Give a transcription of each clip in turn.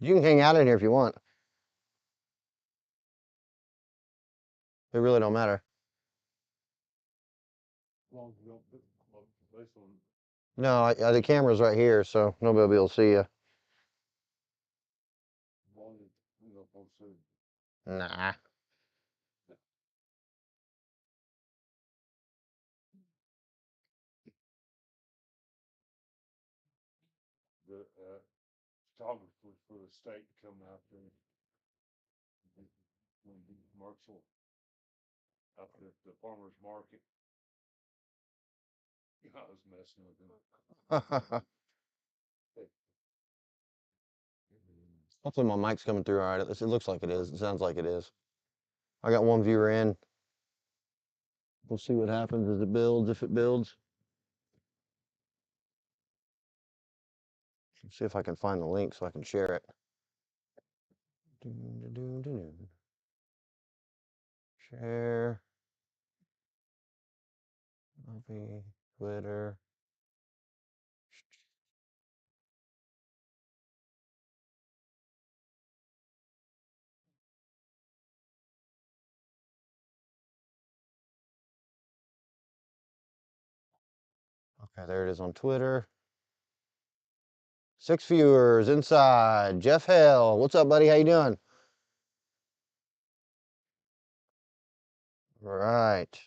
You can hang out in here if you want. It really don't matter. No, the camera's right here, so nobody will be able to see you. Nah. Photographers for the state come out there. Commercial out there at the farmer's market. I was messing with him. Hopefully my mic's coming through all right. It looks like it is. It sounds like it is. I got one viewer in. We'll see what happens as it builds, if it builds. Let's see if I can find the link so I can share it. Share. Copy. Twitter. Okay, there it is on Twitter. 6 viewers inside. Jeff Hale. What's up, buddy? How you doing? All right.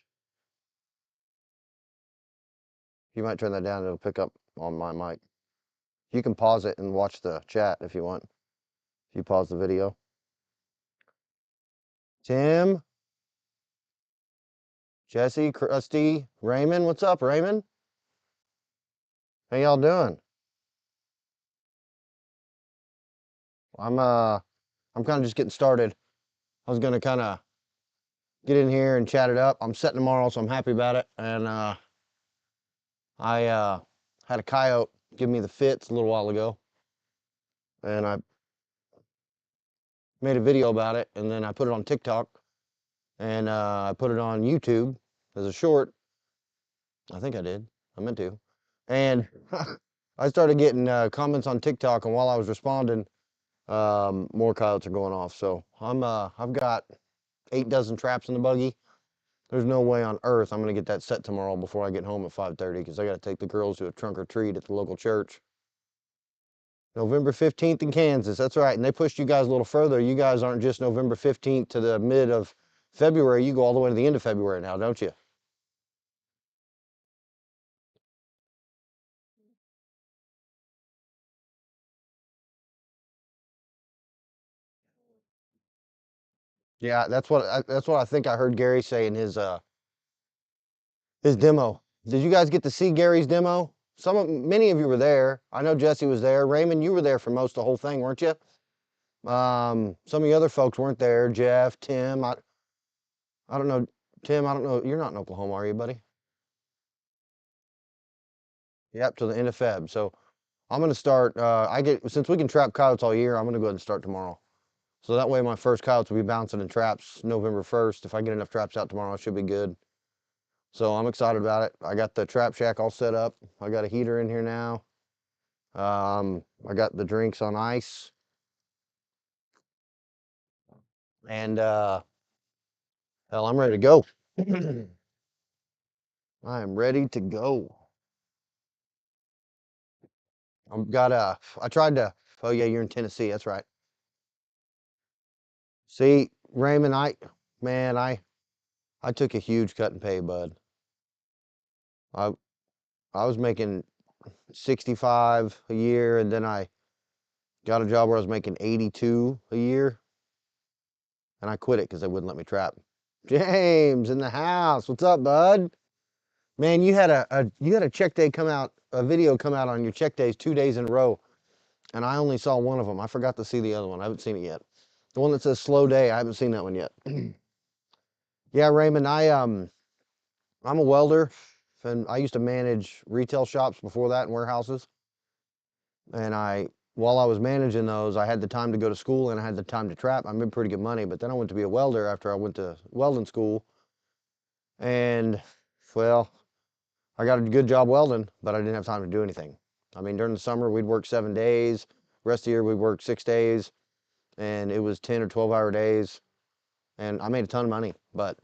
You might turn that down. It'll pick up on my mic. You can pause it and watch the chat if you want. If you pause the video. Tim. Jesse, Krusty, Raymond. What's up, Raymond? How y'all doing? I'm kind of just getting started. I was gonna kind of get in here and chat it up. I'm setting tomorrow, so I'm happy about it. And I had a coyote give me the fits a little while ago, and I made a video about it, and then I put it on TikTok, and I put it on YouTube as a short. I think I did. I meant to. And I started getting comments on TikTok, and while I was responding, more coyotes are going off. So I've got 8 dozen traps in the buggy. There's no way on earth I'm gonna get that set tomorrow before I get home at 5:30 because I got to take the girls to a trunk or treat at the local church. November 15th in Kansas. That's right. And they pushed you guys a little further. You guys aren't just November 15th to the mid of February. You go all the way to the end of February now, don't you? Yeah, that's what I think I heard Gary say in his demo. Did you guys get to see Gary's demo? Many of you were there. I know Jesse was there. Raymond, you were there for most of the whole thing, weren't you? Some of the other folks weren't there. Jeff, Tim, I don't know. Tim, I don't know. You're not in Oklahoma, are you, buddy? Yep, till the end of Feb. So I'm gonna start. Since we can trap coyotes all year, I'm gonna go ahead and start tomorrow. So that way, my first coyotes will be bouncing in traps November 1st. If I get enough traps out tomorrow, I should be good. So I'm excited about it. I got the trap shack all set up. I got a heater in here now. I got the drinks on ice, and hell, I'm ready to go. I am ready to go. I tried to. Oh yeah, you're in Tennessee. That's right. See, Raymond, man, I took a huge cut and pay, bud. I I was making 65 a year, and then I got a job where I was making 82 a year, and I quit it because they wouldn't let me trap. James in the house. What's up, bud? Man, you had a check day come out, a video come out on your check days 2 days in a row, and I only saw one of them. I forgot to see the other one. I haven't seen it yet. The one that says slow day, I haven't seen that one yet. Yeah, Raymond, I'm a welder, and I used to manage retail shops before that and warehouses. And while I was managing those, I had the time to go to school and I had the time to trap. I made pretty good money, but then I went to be a welder after I went to welding school. And well, I got a good job welding, but I didn't have time to do anything. I mean, during the summer, we'd work 7 days. Rest of the year we worked 6 days, and it was 10 or 12-hour days, and I made a ton of money, but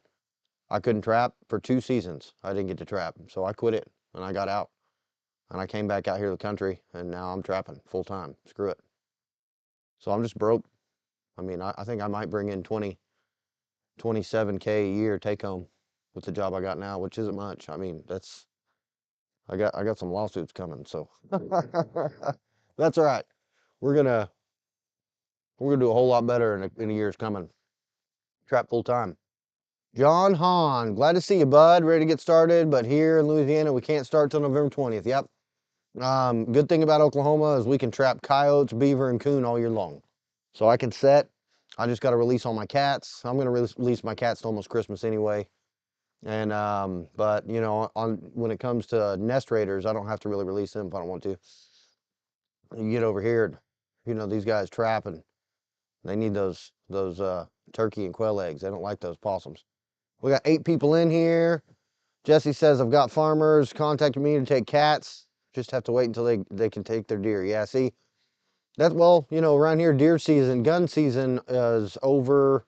I couldn't trap for 2 seasons. I didn't get to trap, so I quit it and I got out, and I came back out here to the country, and now I'm trapping full time. Screw it. So I'm just broke. I mean, I think I might bring in 27K a year take home with the job I got now, which isn't much. I mean, I got some lawsuits coming, so that's all right. We're gonna we're gonna do a whole lot better in the years coming. Trap full time. John Hahn, glad to see you, bud. Ready to get started, but here in Louisiana we can't start till November 20th. Yep. Good thing about Oklahoma is we can trap coyotes, beaver, and coon all year long. So I can set. I just got to release all my cats. I'm gonna release my cats to almost Christmas anyway. And but you know, on when it comes to nest raiders, I don't have to really release them if I don't want to. You get over here, you know, these guys trapping. They need those turkey and quail eggs. They don't like those possums. We got 8 people in here. Jesse says I've got farmers contacting me to take cats. Just have to wait until they can take their deer. Yeah, see, that's well, you know, around here deer season, gun season is over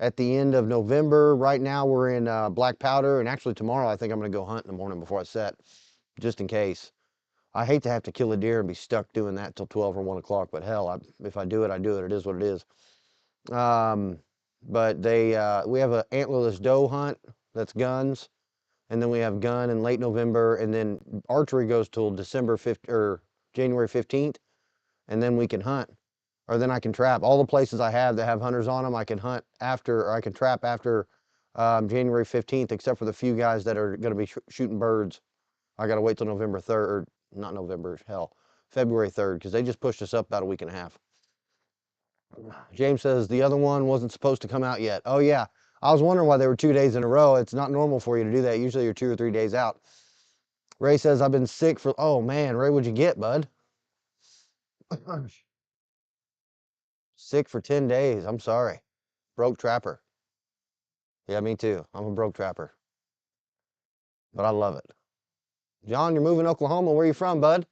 at the end of November. Right now we're in black powder, and actually tomorrow I think I'm gonna go hunt in the morning before I set, just in case. I hate to have to kill a deer and be stuck doing that till 12 or 1 o'clock, but hell, if I do it, I do it. It is what it is. Um, but we have an antlerless doe hunt that's guns, and then we have gun in late November, and then archery goes till December 5th or January 15th, and then we can hunt, or then I can trap. All the places I have that have hunters on them, I can hunt after, or I can trap after January 15th, except for the few guys that are going to be shooting birds. I got to wait till November 3rd, or not November, hell, February 3rd, because they just pushed us up about a week and a half. James says the other one wasn't supposed to come out yet. Oh yeah, I was wondering why they were 2 days in a row. It's not normal for you to do that. Usually you're 2 or 3 days out. Ray says I've been sick for. Oh man, Ray, what'd you get, bud? Sick for 10 days. I'm sorry. Broke trapper. Yeah, me too. I'm a broke trapper, but I love it. John, you're moving to Oklahoma. Where you from, bud?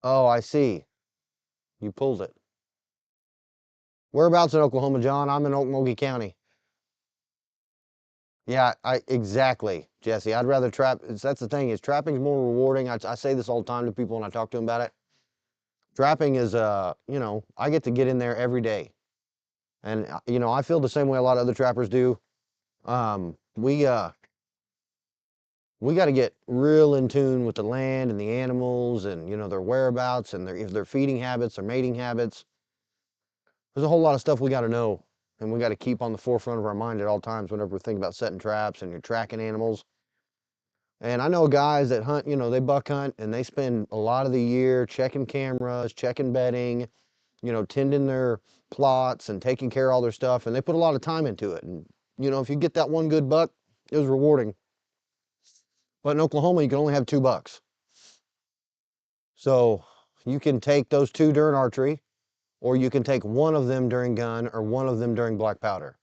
Oh, I see. You pulled it. Whereabouts in Oklahoma, John? I'm in Okmulgee County. Yeah, I exactly, Jesse. I'd rather trap. That's the thing is trapping's more rewarding. I say this all the time to people when I talk to them about it. Trapping is, you know, I get to get in there every day, and you know, I feel the same way a lot of other trappers do. Um, we uh, we got to get real in tune with the land and the animals, and you know, their whereabouts and their feeding habits, their mating habits. There's a whole lot of stuff we got to know, and we got to keep on the forefront of our mind at all times whenever we think about setting traps and you're tracking animals. And I know guys that hunt, you know, they buck hunt and they spend a lot of the year checking cameras, checking bedding, you know, tending their plots and taking care of all their stuff. And they put a lot of time into it. And, you know, if you get that one good buck, it was rewarding. But in Oklahoma, you can only have 2 bucks. So you can take those 2 during archery, or you can take one of them during gun or one of them during black powder.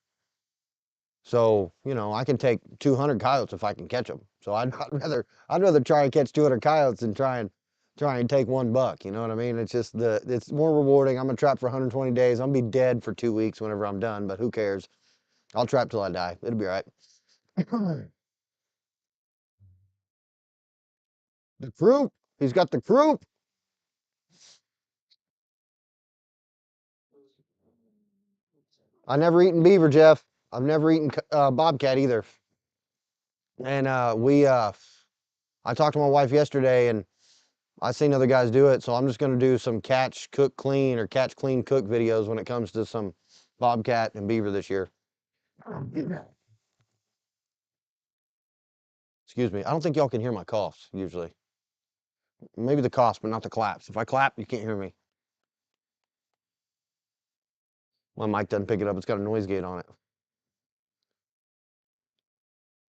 So, you know, I can take 200 coyotes if I can catch them. So I'd rather try and catch 200 coyotes than try and take 1 buck. You know what I mean? It's just it's more rewarding. I'm gonna trap for 120 days. I'm gonna be dead for 2 weeks whenever I'm done, but who cares? I'll trap till I die. It'll be all right. The croup. He's got the croup. I never eaten beaver, Jeff. I've never eaten bobcat either. And I talked to my wife yesterday, and I seen other guys do it, so I'm just gonna do some catch, cook, clean, or catch, clean, cook videos when it comes to some bobcat and beaver this year. Excuse me. I don't think y'all can hear my coughs usually. Maybe the coughs, but not the claps. If I clap, you can't hear me. My mic doesn't pick it up. It's got a noise gate on it.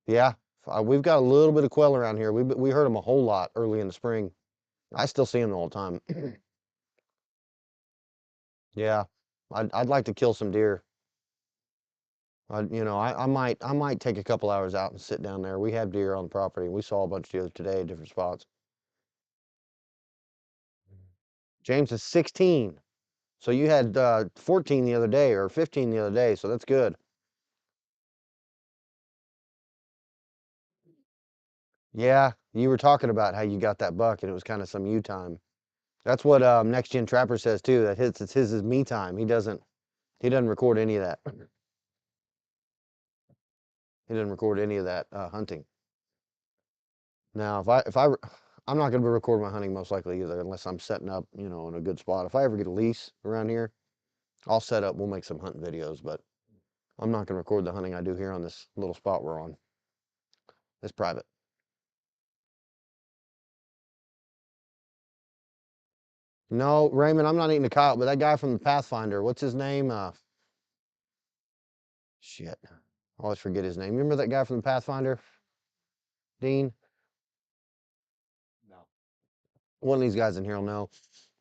Yeah, we've got a little bit of quail around here. We heard them a whole lot early in the spring. I still see them all the time. Yeah, I'd like to kill some deer. You know, I might take a couple hours out and sit down there. We have deer on the property. We saw a bunch of deer today at different spots. James is 16. So you had 14 the other day or 15 the other day, so that's good. Yeah, you were talking about how you got that buck and it was kind of some you time. That's what Next Gen Trapper says too. That it's his is me time. He doesn't record any of that. He doesn't record any of that hunting. Now, I'm not going to be recording my hunting most likely either, unless I'm setting up, in a good spot. If I ever get a lease around here, I'll set up. We'll make some hunting videos, but I'm not going to record the hunting I do here on this little spot we're on. It's private. No, Raymond, I'm not eating a coyote, but that guy from the Pathfinder, what's his name? Shit, I always forget his name. Remember that guy from the Pathfinder, Dean? No. One of these guys in here will know.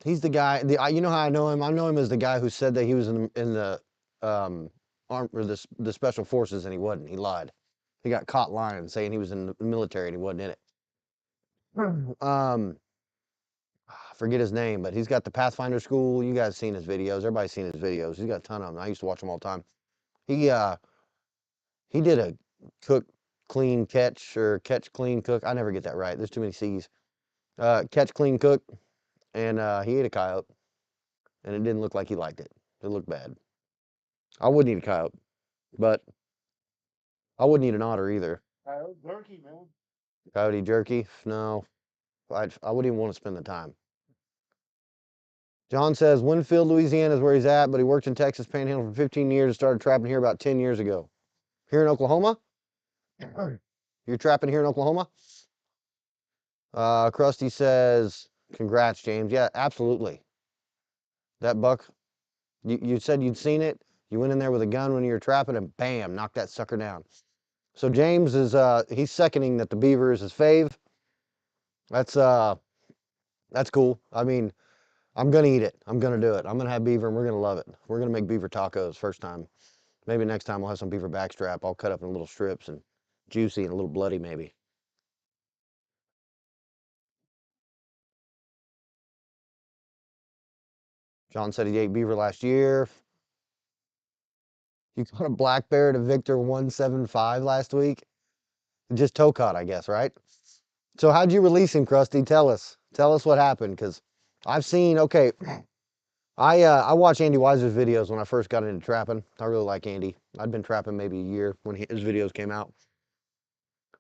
He's the guy. You know how I know him? I know him as the guy who said that he was in the arm or the special forces, and he wasn't. He lied. He got caught lying, saying he was in the military and he wasn't in it. I forget his name, but he's got the Pathfinder school. You guys seen his videos? Everybody's seen his videos. He's got a ton of them. I used to watch them all the time. He uh he did a cook, clean, catch, or catch, clean, cook. I never get that right. There's too many C's. Catch, clean, cook, and he ate a coyote, and it didn't look like he liked it. It looked bad. I wouldn't eat a coyote, but I wouldn't eat an otter either. Turkey, man. Coyote jerky? No, I wouldn't even want to spend the time. John says Winfield, Louisiana is where he's at, but he worked in Texas Panhandle for 15 years and started trapping here about 10 years ago. Here in Oklahoma? You're trapping here in Oklahoma? Krusty says, congrats, James. Yeah, absolutely. That buck, you said you'd seen it. You went in there with a gun when you were trapping and bam, knocked that sucker down. So James is, he's seconding that the beaver is his fave. That's cool. I mean, I'm gonna eat it. I'm gonna do it. I'm gonna have beaver and we're gonna love it. We're gonna make beaver tacos first time. Maybe next time we'll have some beaver backstrap. I'll cut up in little strips and juicy and a little bloody maybe. John said he ate beaver last year. You caught a black bear at a Victor 175 last week. Just toe caught, I guess, right? So how'd you release him, Krusty? Tell us. Tell us what happened, because I've seen, okay, I watched Andy Weiser's videos when I first got into trapping. I really like Andy. I'd been trapping maybe a year when his videos came out.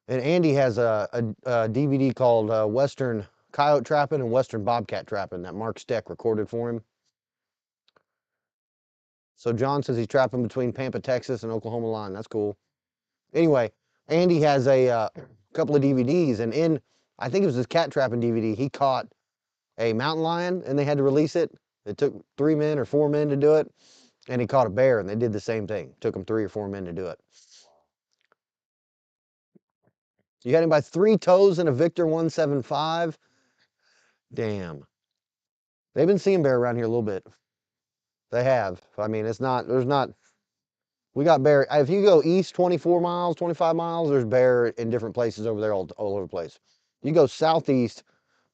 And Andy has a DVD called Western Coyote Trapping and Western Bobcat Trapping that Mark Steck recorded for him. So John says he's trapping between Pampa, Texas and Oklahoma line. That's cool. Anyway, Andy has a couple of DVDs, and I think it was his cat trapping DVD, he caught a mountain lion and they had to release it. It took 3 men or 4 men to do it, and he caught a bear and they did the same thing. It took them 3 or 4 men to do it. You had him by 3 toes in a Victor 175. Damn. They've been seeing bear around here a little bit. They have. I mean, we got bear. If you go east 24 miles, 25 miles, there's bear in different places over there all over the place. You go southeast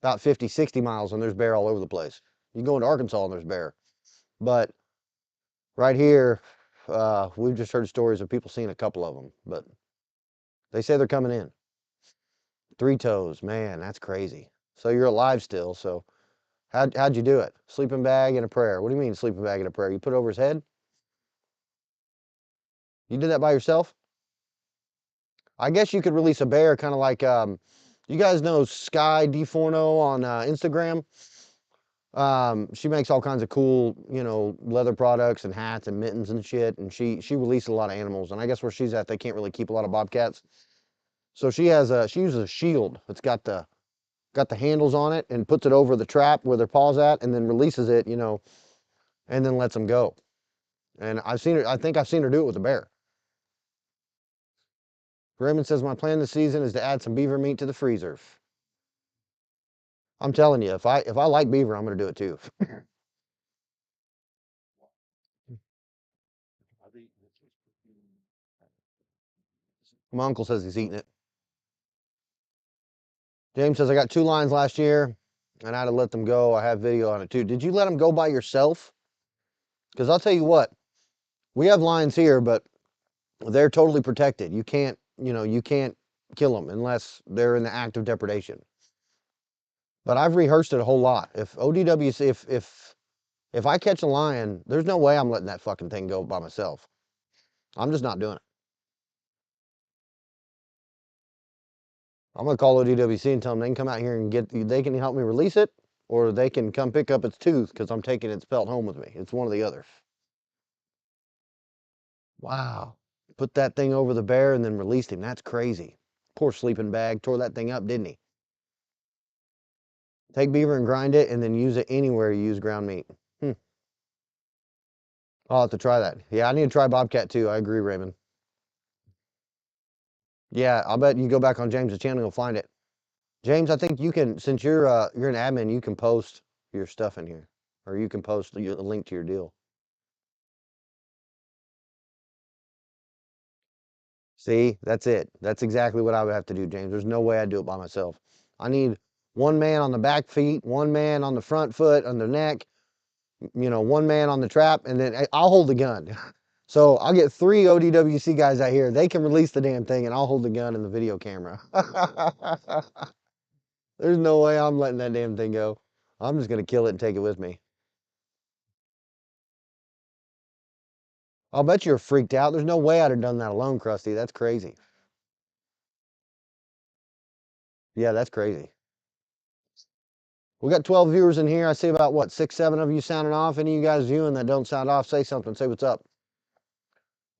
about 50, 60 miles and there's bear all over the place. You go into Arkansas and there's bear. But right here, we've just heard stories of people seeing a couple of them, but they say they're coming in. 3 toes, man, that's crazy. So you're alive still, so how'd you do it? Sleeping bag and a prayer. What do you mean sleeping bag and a prayer? You put it over his head? You did that by yourself? I guess you could release a bear kind of like, you guys know Sky DeForno on Instagram? She makes all kinds of cool, leather products and hats and mittens and shit. And she releases a lot of animals. And I guess where she's at, they can't really keep a lot of bobcats. So she uses a shield. It's got the handles on it and puts it over the trap where their paw's at, and then releases it, and then lets them go. And I think I've seen her do it with a bear. Raymond says my plan this season is to add some beaver meat to the freezer. I'm telling you, if I like beaver, I'm gonna do it too. My uncle says he's eating it. James says I got 2 lines last year and I had to let them go. I have video on it too. Did you let them go by yourself? Because I'll tell you what, we have lions here, but they're totally protected. You can't, you can't kill them unless they're in the act of depredation. But I've rehearsed it a whole lot. If ODWC, if I catch a lion, there's no way I'm letting that fucking thing go by myself. I'm just not doing it. I'm gonna call ODWC and tell them they can come out here and they can help me release it, or they can come pick up its tooth because I'm taking its pelt home with me. It's one or the other. Wow. Put that thing over the bear and then released him. That's crazy. Poor sleeping bag tore that thing up, didn't he? Take beaver and grind it and then use it anywhere you use ground meat. Hmm. I'll have to try that. Yeah, I need to try bobcat too. I agree, Raymond. Yeah, I'll bet you go back on James's channel, you'll find it. James, I think you can, since you're an admin, you can post your stuff in here, or you can post a link to your deal. See, that's it. That's exactly what I would have to do, James. There's no way I'd do it by myself. I need one man on the back feet, one man on the front foot, on the neck, one man on the trap, and then I'll hold the gun. So I'll get 3 ODWC guys out here. They can release the damn thing, and I'll hold the gun and the video camera. There's no way I'm letting that damn thing go. I'm just gonna kill it and take it with me. I'll bet you're freaked out. There's no way I'd have done that alone, Krusty. That's crazy. Yeah, that's crazy. We got 12 viewers in here. I see about what, 6, 7 of you sounding off. Any of you guys viewing that don't sound off, say something. Say what's up.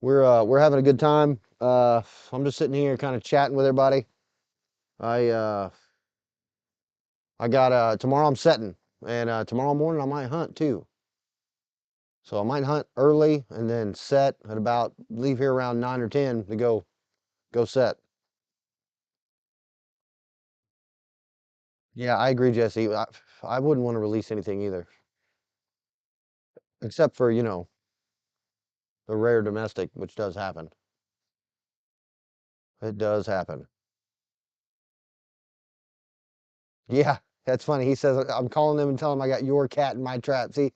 We're having a good time. I'm just sitting here kind of chatting with everybody. I uh I got tomorrow I'm setting, and tomorrow morning I might hunt too. So I might hunt early and then set at about leave here around 9 or 10 to go set. Yeah, I agree, Jesse. I wouldn't want to release anything either, except for, the rare domestic, which does happen. It does happen. Yeah, that's funny. He says I'm calling them and telling them I got your cat in my trap. See,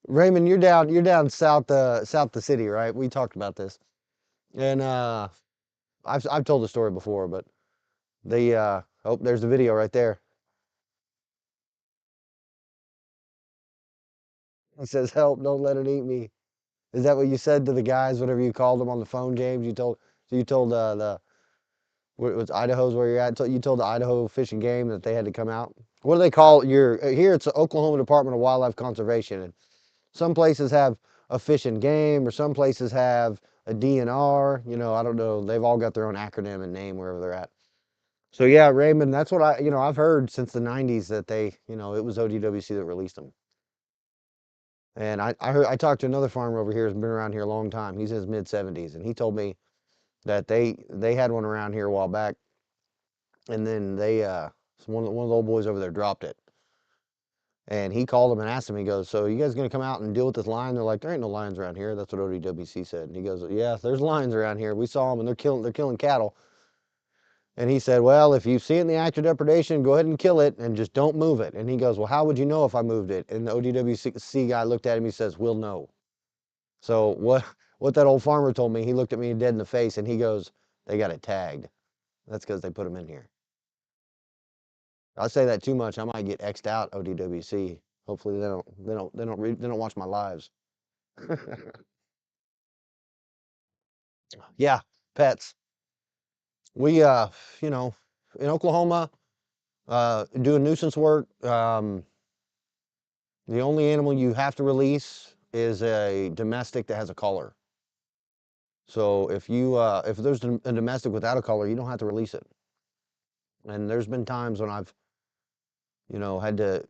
Raymond, you're down south the city, right? We talked about this. And I've told the story before, but oh, there's the video right there. He says, "Help, don't let it eat me." Is that what you said to the guys whenever you called them on the phone, James? You told the what was Idaho's where you're at? You told the Idaho Fish and Game that they had to come out. What do they call your here? It's the Oklahoma Department of Wildlife Conservation, and some places have a Fish and Game, or some places have a DNR. I don't know. They've all got their own acronym and name wherever they're at. So yeah, Raymond, that's what I've heard since the '90s that it was ODWC that released them. And I talked to another farmer over here who's been around here a long time. He's in his mid 70s, and he told me that they had one around here a while back, and then one of the old boys over there dropped it. And he called him and asked him, he goes, "So you guys gonna come out and deal with this lion?" They're like, "There ain't no lions around here." That's what ODWC said. And he goes, "Yeah, there's lions around here. We saw them, and they're killing cattle." And he said, "Well, if you see it in the act of depredation, go ahead and kill it and just don't move it." And he goes, "Well, how would you know if I moved it?" And the ODWC guy looked at him, he says, "We'll know." So what that old farmer told me, he looked at me dead in the face and he goes, "They got it tagged. That's because they put them in here." I say that too much, I might get X'd out, ODWC. Hopefully they don't watch my lives. Yeah, pets. We in Oklahoma, doing nuisance work, the only animal you have to release is a domestic that has a collar. So if there's a domestic without a collar, you don't have to release it. And there's been times when I've, had to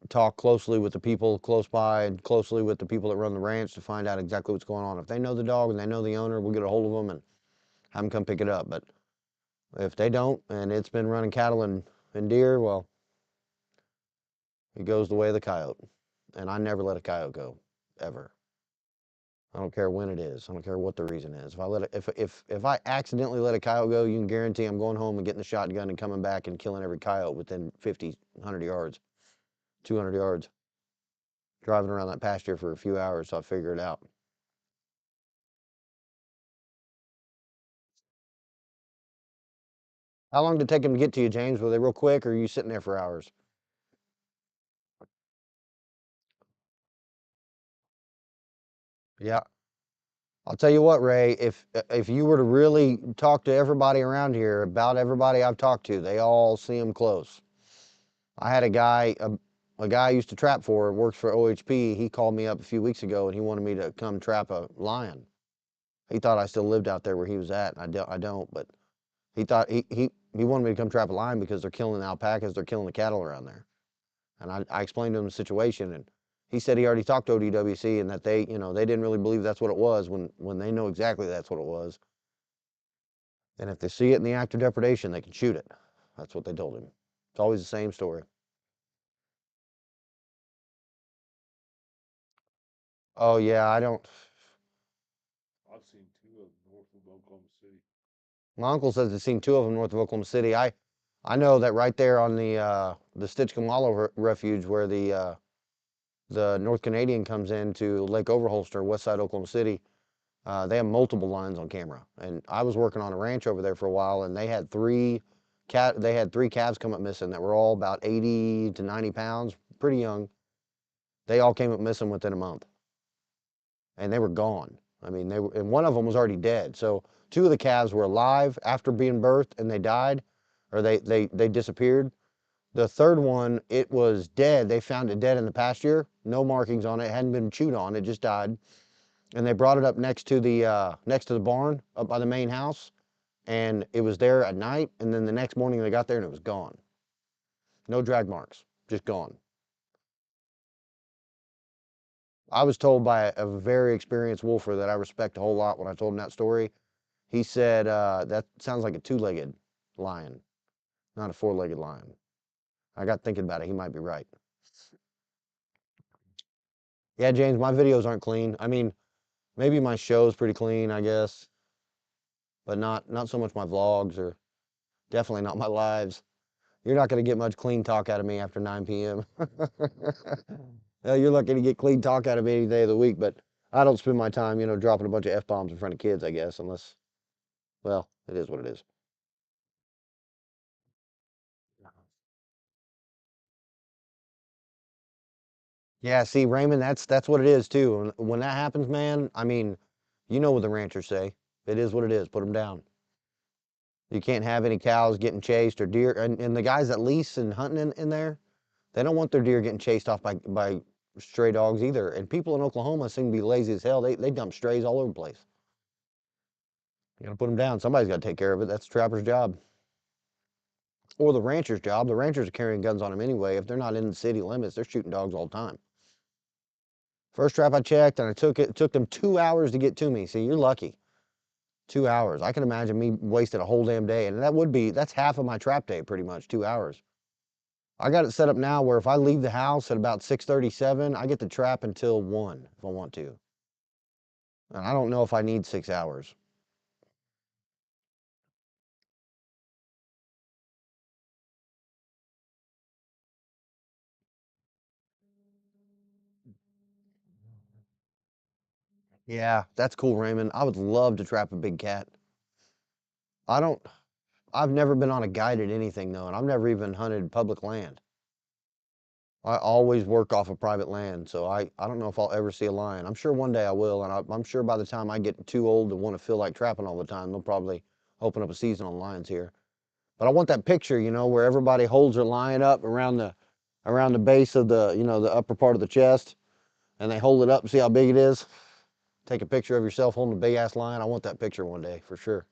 talk closely with the people close by and closely with the people that run the ranch to find out exactly what's going on. If they know the dog and they know the owner, we'll get a hold of them and have them come pick it up. But if they don't and it's been running cattle and deer, well, it goes the way of the coyote. And I never let a coyote go, ever. I don't care when it is. I don't care what the reason is. If I accidentally let a coyote go, you can guarantee I'm going home and getting the shotgun and coming back and killing every coyote within 50, 100 yards. 200 yards. Driving around that pasture for a few hours, so I figured it out. How long did it take them to get to you, James? Were they real quick, or are you sitting there for hours? Yeah. I'll tell you what, Ray, if you were to really talk to everybody around here, about everybody I've talked to, they all see them close. I had a guy I used to trap for, works for OHP. He called me up a few weeks ago and he wanted me to come trap a lion. He thought I still lived out there where he was at, and I don't, but he thought he wanted me to come trap a lion because they're killing the alpacas, they're killing the cattle around there. And I explained to him the situation, and he said he already talked to ODWC and that they, they didn't really believe that's what it was when they know exactly that's what it was. And if they see it in the act of depredation, they can shoot it. That's what they told him. It's always the same story. Oh yeah, I don't. I've seen two of them north of Oklahoma City. My uncle says he's seen two of them north of Oklahoma City. I know that right there on the Stitchcomalo Refuge where the North Canadian comes into Lake Overholster, west side Oklahoma City. They have multiple lines on camera, and I was working on a ranch over there for a while, and they had three calves come up missing that were all about 80 to 90 pounds, pretty young. They all came up missing within a month, and they were gone. I mean, and one of them was already dead. So two of the calves were alive after being birthed, and they died, or they disappeared. The third one, it was dead. They found it dead in the pasture, no markings on it, it hadn't been chewed on, it just died. And they brought it up next to the barn up by the main house, and it was there at night. And then the next morning they got there and it was gone. No drag marks, just gone. I was told by a very experienced wolfer that I respect a whole lot when I told him that story. He said that sounds like a two-legged lion, not a four-legged lion. I got thinking about it. He might be right. Yeah, James, my videos aren't clean. I mean, maybe my show's pretty clean, I guess, but not so much my vlogs, or definitely not my lives. You're not going to get much clean talk out of me after 9 p.m. You're lucky to get clean talk out of me any day of the week, but I don't spend my time, dropping a bunch of F-bombs in front of kids, I guess, unless, well, it is what it is. Yeah, see, Raymond, that's what it is too. When that happens, man, I mean, you know what the ranchers say. It is what it is. Put them down. You can't have any cows getting chased or deer. And the guys that lease and hunting in there, they don't want their deer getting chased off by stray dogs either. And people in Oklahoma seem to be lazy as hell. They dump strays all over the place. You gotta put them down. Somebody's got to take care of it. That's the trapper's job. Or the rancher's job. The ranchers are carrying guns on them anyway. If they're not in the city limits, they're shooting dogs all the time. First trap I checked, and it took them 2 hours to get to me. See, you're lucky. 2 hours. I can imagine me wasting a whole damn day. And that's half of my trap day, pretty much, 2 hours. I got it set up now where if I leave the house at about 6:37, I get to trap until 1 if I want to. And I don't know if I need 6 hours. Yeah, that's cool, Raymond. I would love to trap a big cat. I don't, I've never been on a guided anything though, and I've never even hunted public land. I always work off of private land, so I don't know if I'll ever see a lion. I'm sure one day I will, and I'm sure by the time I get too old to want to feel like trapping all the time, they'll probably open up a season on lions here. But I want that picture, where everybody holds their lion up around the base of the upper part of the chest, and they hold it up and see how big it is. Take a picture of yourself holding a big ass lion. I want that picture one day for sure.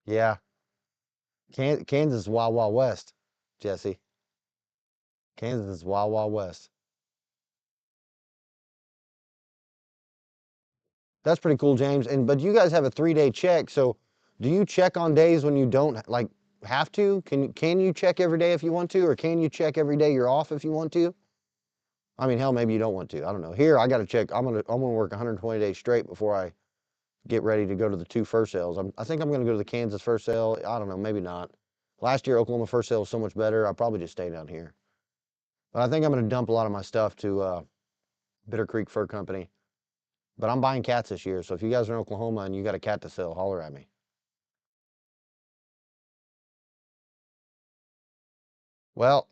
Yeah, Kansas is Wild Wild West, Jesse. Kansas is Wild Wild West. That's pretty cool, James. But you guys have a 3-day check, so do you check on days when you don't like have to? Can you check every day if you want to, or can you check every day you're off if you want to? I mean, hell, maybe you don't want to. I don't know. Here, I got to check. I'm gonna work 120 days straight before I get ready to go to the 2 first sales. I think I'm going to go to the Kansas first sale. I don't know, maybe not. Last year, Oklahoma first sale was so much better. I'll probably just stay down here. But I think I'm going to dump a lot of my stuff to Bitter Creek Fur Company. But I'm buying cats this year, so if you guys are in Oklahoma and you got a cat to sell, holler at me. Well,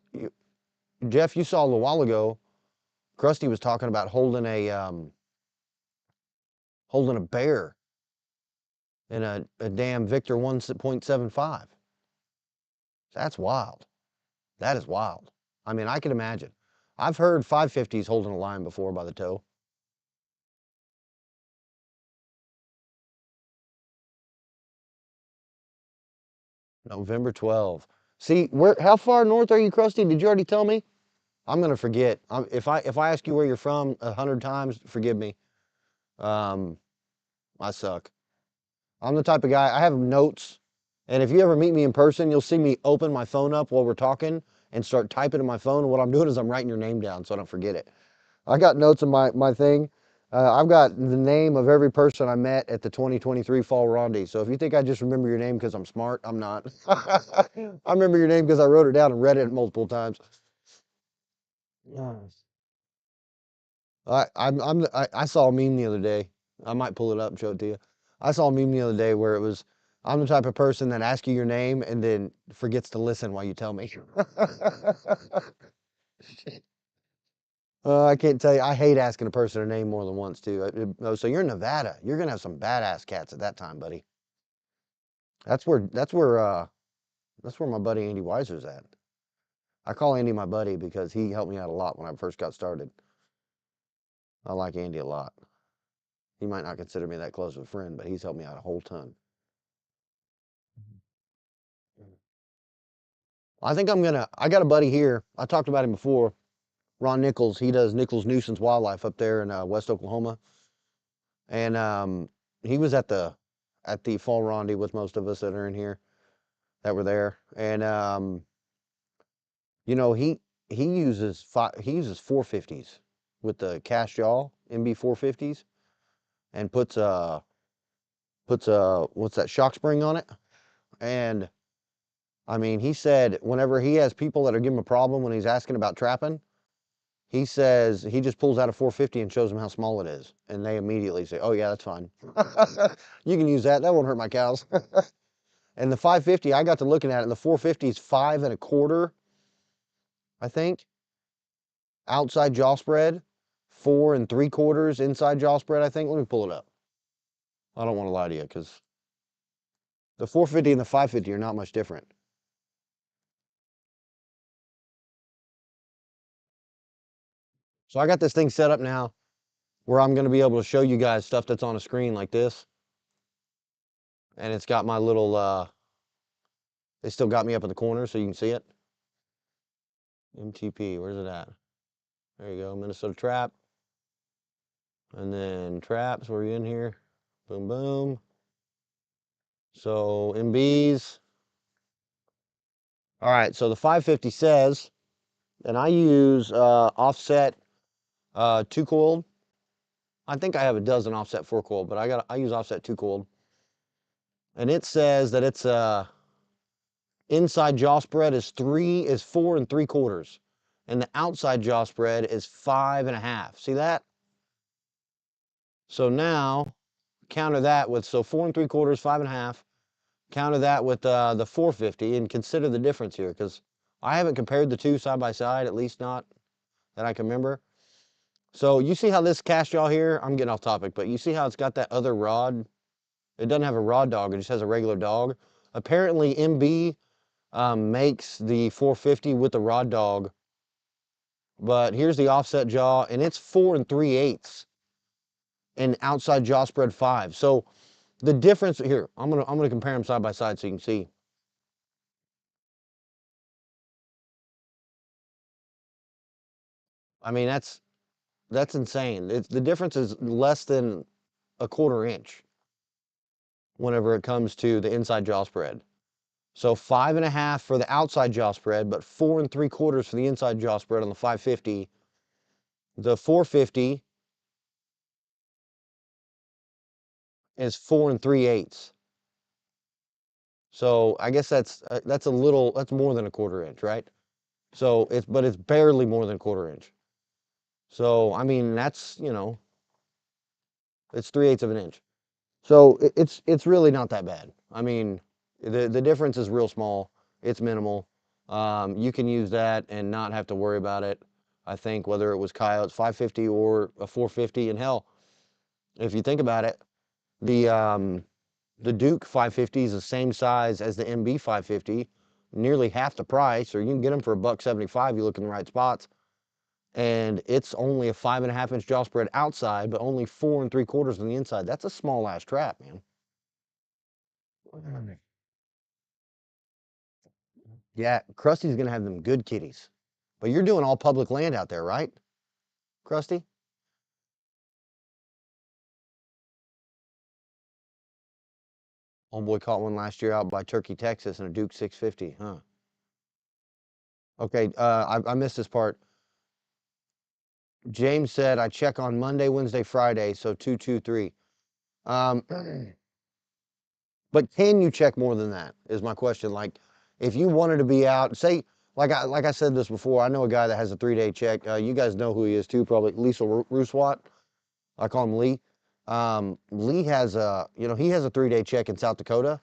Jeff, you saw a little while ago, Krusty was talking about holding a bear in a damn Victor 1.75. That's wild. That is wild. I mean, I can imagine. I've heard 550s holding a lion before by the toe. November 12. See, how far north are you, Krusty? Did you already tell me? I'm gonna forget. If I ask you where you're from 100 times, forgive me. Um, I suck. I'm the type of guy, I have notes, and if you ever meet me in person, you'll see me open my phone up while we're talking and start typing in my phone. And what I'm doing is I'm writing your name down so I don't forget it. I got notes in my thing. I've got the name of every person I met at the 2023 Fall Rondy. So if you think I just remember your name because I'm smart, I'm not. I remember your name because I wrote it down and read it multiple times. Yes. I saw a meme the other day. I might pull it up and show it to you. I saw a meme the other day where it was, I'm the type of person that asks you your name and then forgets to listen while you tell me. I can't tell you. I hate asking a person their name more than once too. Oh, so you're in Nevada. You're gonna have some badass cats at that time, buddy. That's where my buddy Andy Weiser's at. I call Andy my buddy because he helped me out a lot when I first got started. I like Andy a lot. He might not consider me that close of a friend, but he's helped me out a whole ton. I got a buddy here. I talked about him before. Ron Nichols. He does Nichols Nuisance Wildlife up there in West Oklahoma. And he was at the Fall Rondy with most of us that are in here that were there. And you know, he uses 450s with the cast jaw MB 450s and puts what's that, shock spring on it. And I mean, he said whenever he has people that are giving him a problem when he's asking about trapping, he says he just pulls out a 450 and shows them how small it is, and they immediately say, "Oh yeah, that's fine. You can use that. That won't hurt my cows." And the 550, I got to looking at it, and the 450 is 5 1/4, I think, outside jaw spread, 4 3/4 inside jaw spread. I think. Let me pull it up. I don't want to lie to you because the 450 and the 550 are not much different. So I got this thing set up now where I'm going to be able to show you guys stuff that's on a screen like this, and it's got my little. They still got me up in the corner so you can see it. MTP, where's it at? There you go, Minnesota Trap. And then traps, where you in here? Boom, boom. So MBs. All right, so the 550 says, and I use offset 2 coiled. I think I have a dozen offset 4 coiled, but I use offset 2 coiled. And it says that it's inside jaw spread is 4 3/4, and the outside jaw spread is 5 1/2. See that? So now counter that with 4 3/4, 5 1/2. Counter that with the 450 and consider the difference here because I haven't compared the two side by side, at least not that I can remember. So you see how this cast jaw here, I'm getting off topic, but you see how it's got that other rod? It doesn't have a rod dog, it just has a regular dog. Apparently MB makes the 450 with the rod dog, but here's the offset jaw and it's 4 3/8 and outside jaw spread 5. So the difference here, I'm gonna compare them side by side so you can see. I mean, that's insane. The difference is less than a 1/4 inch whenever it comes to the inside jaw spread. So 5 1/2 for the outside jaw spread, but 4 3/4 for the inside jaw spread on the 550. The 450 is 4 3/8. So I guess that's a little, that's more than a 1/4 inch, right? So but it's barely more than 1/4 inch. So I mean that's, it's 3/8 of an inch. So it's really not that bad. I mean, the difference is real small. It's minimal. You can use that and not have to worry about it. I think whether it was Coyotes 550 or a 450, and hell, if you think about it, the the Duke 550 is the same size as the MB 550, nearly half the price, or you can get them for $1.75. You look in the right spots, and it's only a 5.5 inch jaw spread outside, but only 4 3/4 on the inside. That's a small ass trap, man. Yeah, Krusty's gonna have them good kitties. But you're doing all public land out there, right, Krusty? Homeboy caught one last year out by Turkey, Texas, in a Duke 650. Huh. Okay, I missed this part. James said I check on Monday, Wednesday, Friday, so 2, 2, 3. Um, but can you check more than that? Is my question. Like, if you wanted to be out, say, like I said this before, I know a guy that has a 3-day check. You guys know who he is too, probably Lisa Rooswat. I call him Lee. Lee has he has a 3-day check in South Dakota,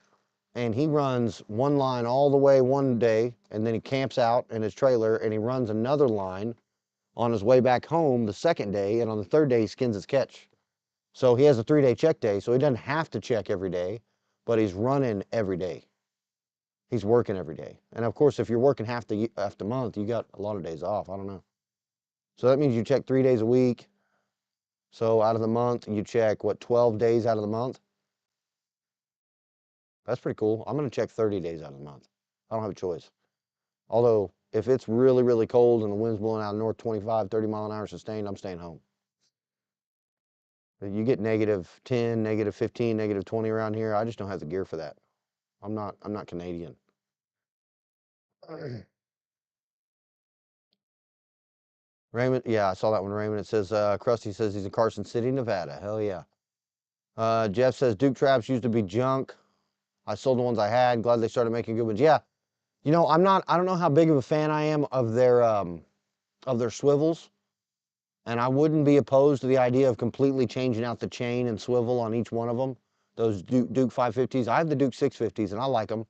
and he runs one line all the way one day, and then he camps out in his trailer, and he runs another line on his way back home the second day, and on the third day he skins his catch. So he has a 3-day check day, so he doesn't have to check every day, but he's running every day. He's working every day, and of course, if you're working half the month, you got a lot of days off. I don't know. So that means you check 3 days a week. So out of the month, you check what, 12 days out of the month? That's pretty cool. I'm going to check 30 days out of the month. I don't have a choice. Although, if it's really, really cold and the wind's blowing out north 25, 30 mile an hour sustained, I'm staying home. You get -10, -15, -20 around here. I just don't have the gear for that. I'm not Canadian. Raymond, yeah, I saw that one, Raymond. It says, Krusty says he's in Carson City, Nevada. Hell yeah. Jeff says Duke traps used to be junk. I sold the ones I had. Glad they started making good ones. Yeah. I don't know how big of a fan I am of their swivels. And I wouldn't be opposed to the idea of completely changing out the chain and swivel on each one of them. Those Duke 550s. I have the Duke 650s and I like them.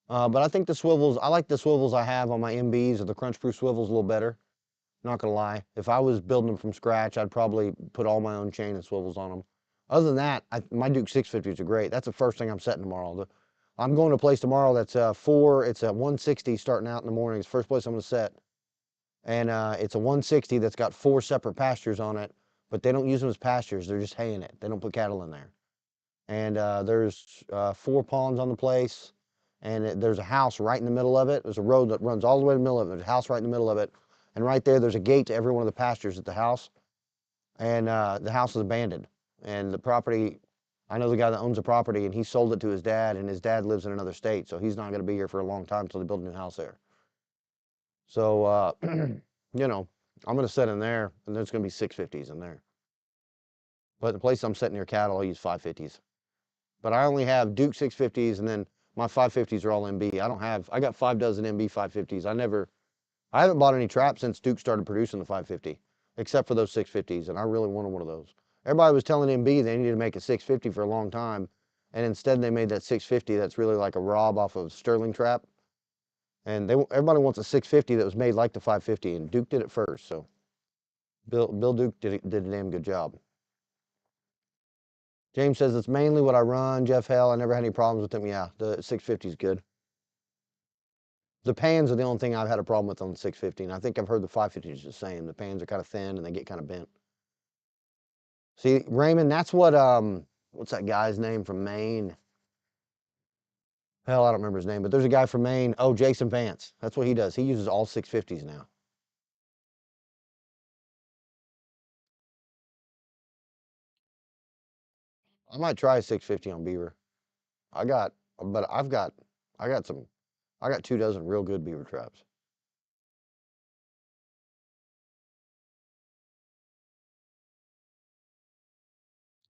But I think I like the swivels I have on my MBs, or the Crunch Proof swivels, a little better. Not gonna lie. If I was building them from scratch, I'd probably put all my own chain and swivels on them. Other than that, my Duke 650s are great. That's the first thing I'm setting tomorrow. I'm going to a place tomorrow that's it's a 160 starting out in the morning. It's the first place I'm gonna set. And it's a 160 that's got 4 separate pastures on it, but they don't use them as pastures. They're just haying it. They don't put cattle in there. And there's 4 ponds on the place, and there's a house right in the middle of it. There's a road that runs all the way to the middle of it. There's a house right in the middle of it, and right there's a gate to every one of the pastures at the house. And the house is abandoned. And the property, I know the guy that owns the property, and he sold it to his dad, and his dad lives in another state, so he's not going to be here for a long time until they build a new house there. So, you know, I'm going to set in there, and there's going to be 650s in there. But the place I'm setting near cattle, I'll use 550s. But I only have Duke 650s, and then my 550s are all MB. I got 5 dozen MB 550s. I haven't bought any traps since Duke started producing the 550, except for those 650s, and I really wanted one of those. Everybody was telling MB they needed to make a 650 for a long time, and instead they made that 650 that's really like a Rob off of Sterling trap. And everybody wants a 650 that was made like the 550, and Duke did it first. So Bill Duke did a damn good job. James says it's mainly what I run. Jeff Hell, I never had any problems with them. Yeah, the 650 is good. The pans are the only thing I've had a problem with on the 650. And I think I've heard the 550 is the same. The pans are kind of thin and they get kind of bent. See, Raymond, that's what's that guy's name from Maine? Hell, I don't remember his name, but there's a guy from Maine. Oh, Jason Vance. That's what he does. He uses all 650s now. I might try a 650 on beaver. I got, but I got some, I got 2 dozen real good beaver traps.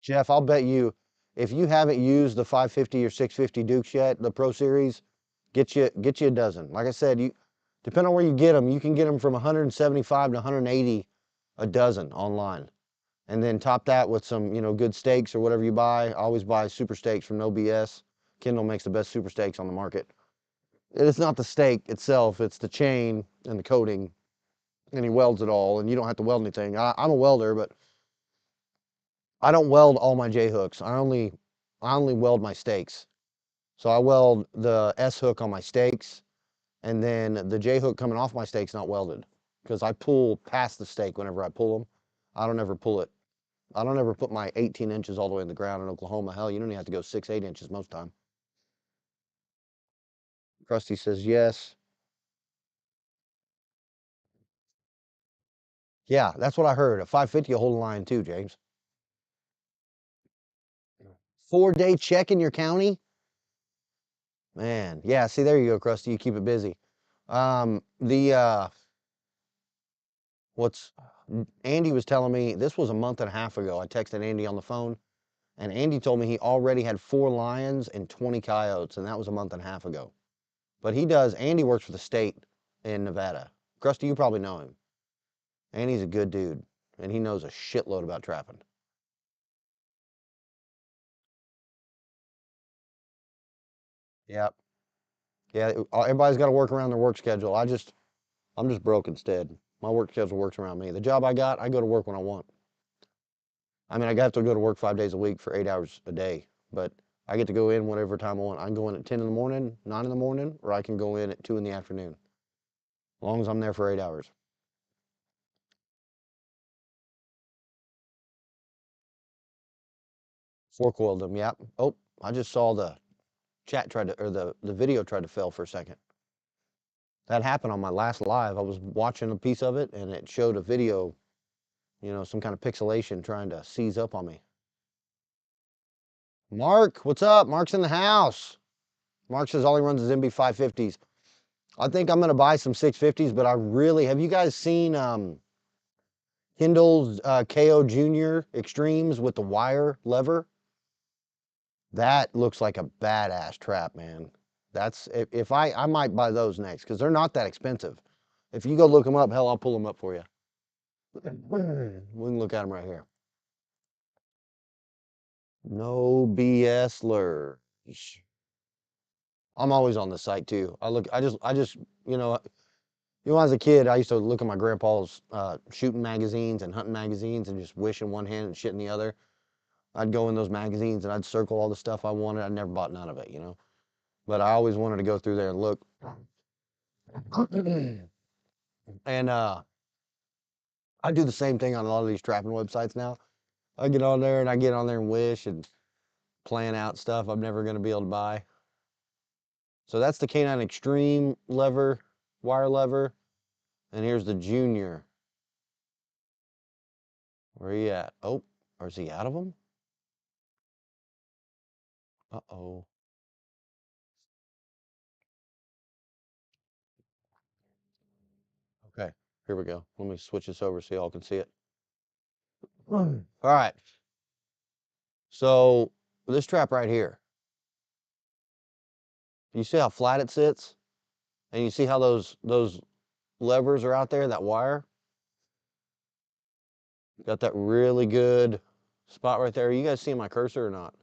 Jeff, I'll bet you, if you haven't used the 550 or 650 Dukes yet, the Pro Series, get you a dozen. Like I said, you depending on where you get them, you can get them from 175 to 180 a dozen online. And then top that with some, good steaks or whatever you buy. I always buy super steaks from No BS. Kendall makes the best super steaks on the market. It's not the steak itself, it's the chain and the coating, and he welds it all, and you don't have to weld anything. I'm a welder, but I don't weld all my J hooks. I only weld my steaks. So I weld the S hook on my steaks, and then the J hook coming off my steak's not welded because I pull past the steak whenever I pull them. I don't ever pull it. I don't ever put my 18 inches all the way in the ground in Oklahoma. Hell, you don't even have to go 6, 8 inches most time. Krusty says yes. Yeah, that's what I heard. At 550, you hold a line too, James. 4-day check in your county? Man, yeah, see, there you go, Krusty. You keep it busy. What's Andy was telling me, this was a month and a half ago. I texted Andy on the phone, and Andy told me he already had 4 lions and 20 coyotes, and that was a month and a half ago. But Andy works for the state in Nevada. Krusty, you probably know him. Andy's a good dude, and he knows a shitload about trapping. Yep. Yeah, everybody's got to work around their work schedule. I'm just broke instead. My work schedule works around me. The job I got, I go to work when I want. I mean, I have to go to work 5 days a week for 8 hours a day, but I get to go in whatever time I want. I can go in at 10 in the morning, 9 in the morning, or I can go in at 2 in the afternoon, as long as I'm there for 8 hours. Four coiled them, yep. Oh, I just saw the chat tried to, or the video tried to fail for a second. That happened on my last live. I was watching a piece of it and it showed a video, some kind of pixelation trying to seize up on me. Mark, what's up? Mark's in the house. Mark says all he runs is MB 550s. I think I'm going to buy some 650s, but have you guys seen Kendall's KO Junior Extremes with the wire lever? That looks like a badass trap, man. That's, if I might buy those next because they're not that expensive. If you go look them up, hell, I'll pull them up for you. We can look at them right here. No BS lures. I'm always on the site too. When I was a kid, I used to look at my grandpa's shooting magazines and hunting magazines and just wish in one hand and shit in the other. I'd go in those magazines and I'd circle all the stuff I wanted. I never bought none of it. But I always wanted to go through there and look. And I do the same thing on a lot of these trapping websites now. I get on there and wish and plan out stuff I'm never going to be able to buy. So that's the K9 Extreme lever, wire lever. And here's the Junior. Where are you at? Oh, or is he out of them? Uh-oh. Okay, here we go. Let me switch this over so y'all can see it. All right. So this trap right here, you see how flat it sits? And you see how those levers are out there, that wire? Got that really good spot right there. You guys see my cursor or not?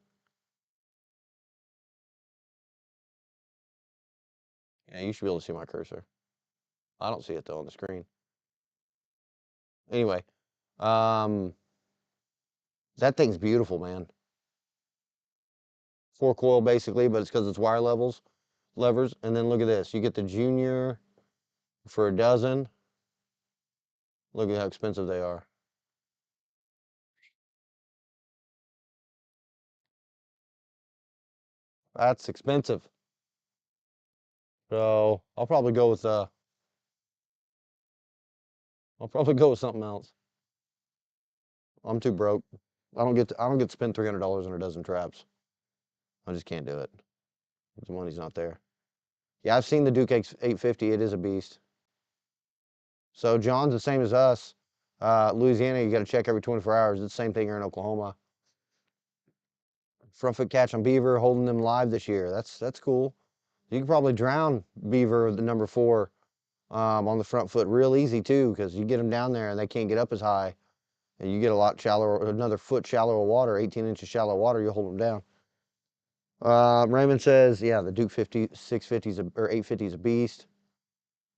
Yeah, you should be able to see my cursor. I don't see it though on the screen. Anyway, um, that thing's beautiful, man. 4 coil basically, but it's because it's levers. And then look at this. You get the Junior for a dozen. Look at how expensive they are. That's expensive. So I'll probably go with something else. I'm too broke. I don't get to spend $300 on a dozen traps. I just can't do it. The money's not there. Yeah, I've seen the Duke 850. It is a beast. So John's the same as us. Louisiana, you got to check every 24 hours. It's the same thing here in Oklahoma. front foot catch on beaver, holding them live this year. That's cool. You can probably drown beaver with the number 4 on the front foot real easy too, because you get them down there and they can't get up as high, and you get a lot shallower, another foot shallower water, 18 inches shallow water, you hold them down. Raymond says, yeah, the Duke 50, 650s or 850 is a beast.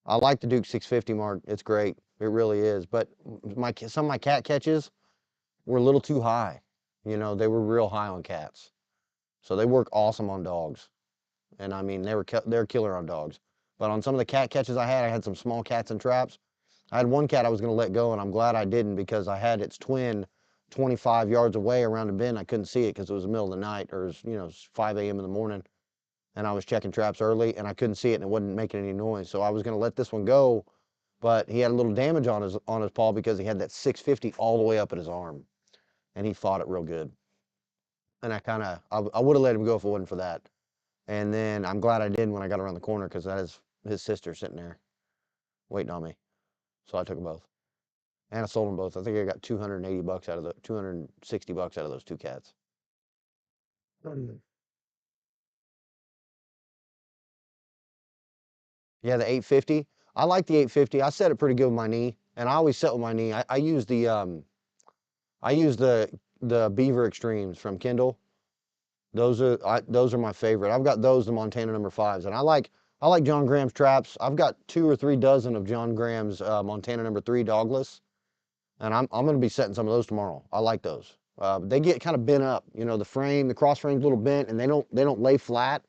I like the Duke 650, Mark. It's great. It really is. But some of my cat catches were a little too high. You know, they were real high on cats. So they work awesome on dogs. And I mean, they're killer on dogs. But on some of the cat catches I had some small cats and traps. I had one cat I was going to let go, and I'm glad I didn't, because I had its twin 25 yards away around a bend. I couldn't see it because it was the middle of the night, or it was, 5 a.m. in the morning, and I was checking traps early, and I couldn't see it, and it wasn't making any noise. So I was going to let this one go, but he had a little damage on his paw because he had that 650 all the way up at his arm, and he fought it real good. And I would have let him go if it wasn't for that. And then I'm glad I did when I got around the corner, because that is his sister sitting there waiting on me. So I took them both. And I sold them both. I think I got 280 bucks out of the 260 bucks out of those 2 cats. Yeah, the 850. I like the 850. I set it pretty good with my knee, and I always set with my knee. I use the Beaver Extremes from Kindle. Those are my favorite. I've got those, the Montana number 5s, and I like John Graham's traps. I've got 2 or 3 dozen of John Graham's Montana number 3 dogless, and I'm going to be setting some of those tomorrow. I like those. They get kind of bent up, the cross frame's a little bent, and they don't lay flat,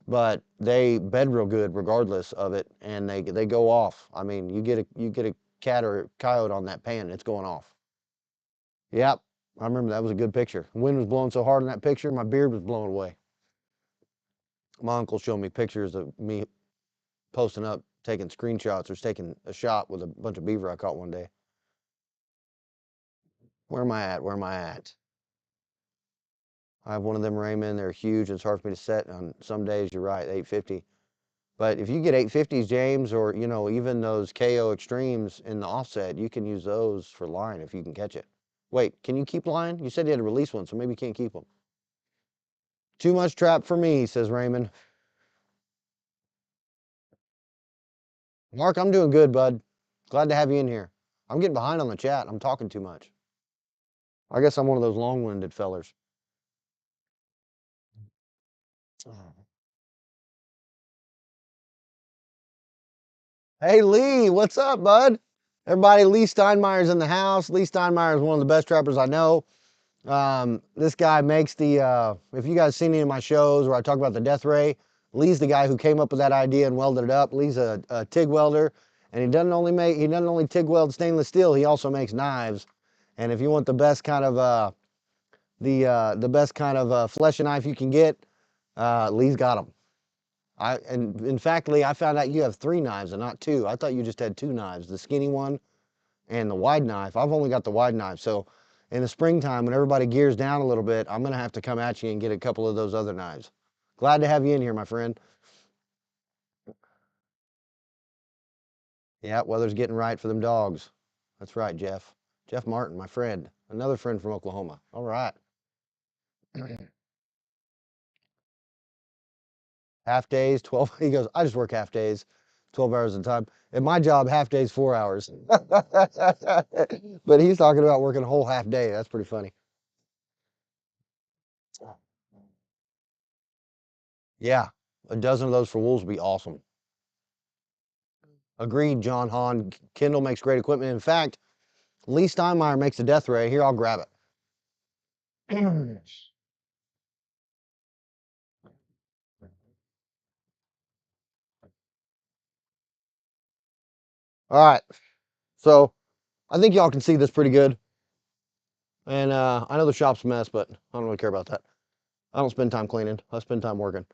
but they bed real good regardless of it, and they go off. I mean, you get a cat or a coyote on that pan, and it's going off. Yep, I remember that was a good picture. The wind was blowing so hard in that picture, my beard was blown away. My uncle showed me pictures of me posting up, taking screenshots or taking a shot with a bunch of beaver I caught one day. Where am I at? Where am I at? I have one of them Raymond. They're huge. It's hard for me to set on some days. You're right, 850. But if you get 850s, James, or even those KO Extremes in the offset, you can use those for line if you can catch it. Wait, can you keep line? You said you had to release one, so maybe you can't keep them. Too much trap for me, says Raymond. Mark, I'm doing good, bud. Glad to have you in here. I'm getting behind on the chat. I'm talking too much. I guess I'm one of those long-winded fellers. Hey, Lee, what's up, bud? Everybody, Lee Steinmeier's in the house. Lee Steinmeier is one of the best trappers I know. This guy makes if you guys seen any of my shows where I talk about the death ray, Lee's the guy who came up with that idea and welded it up. Lee's a TIG welder, and he doesn't only TIG weld stainless steel, he also makes knives. And if you want the best kind of fleshing knife you can get, Lee's got them. And in fact, Lee, I found out you have 3 knives and not 2. I thought you just had 2 knives, the skinny one and the wide knife. I've only got the wide knife. So in the springtime, when everybody gears down a little bit, I'm going to have to come at you and get a couple of those other knives. Glad to have you in here, my friend. Yeah, weather's getting right for them dogs. That's right, Jeff. Jeff Martin, my friend. Another friend from Oklahoma. All right. Half days, 12. He goes, I just work half days, 12 hours at a time. At my job, half days, 4 hours. But he's talking about working a whole half day. That's pretty funny. Yeah, a dozen of those for wolves would be awesome. Agreed, John Hahn. Kendall makes great equipment. In fact, Lee Steinmeier makes a death ray. Here, I'll grab it. All right, so I think y'all can see this pretty good. And I know the shop's a mess, but I don't really care about that. I don't spend time cleaning. I spend time working.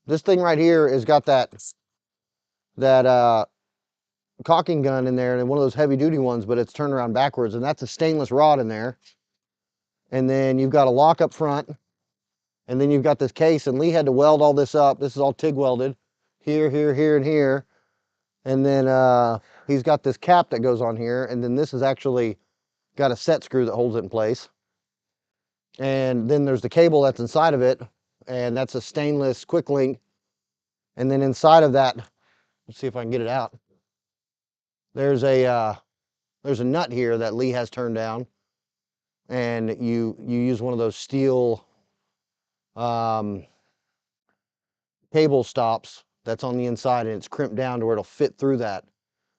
This thing right here has got that caulking gun in there, and one of those heavy duty ones, but it's turned around backwards, and that's a stainless rod in there. And then you've got a lock up front, and then you've got this case, and Lee had to weld all this up. This is all TIG welded here, here, here, and here. And then he's got this cap that goes on here, and then this has actually got a set screw that holds it in place. And then there's the cable that's inside of it, and that's a stainless quick link. And then inside of that, let's see if I can get it out. There's a nut here that Lee has turned down, and you use one of those steel um, cable stops that's on the inside, and it's crimped down to where it'll fit through that.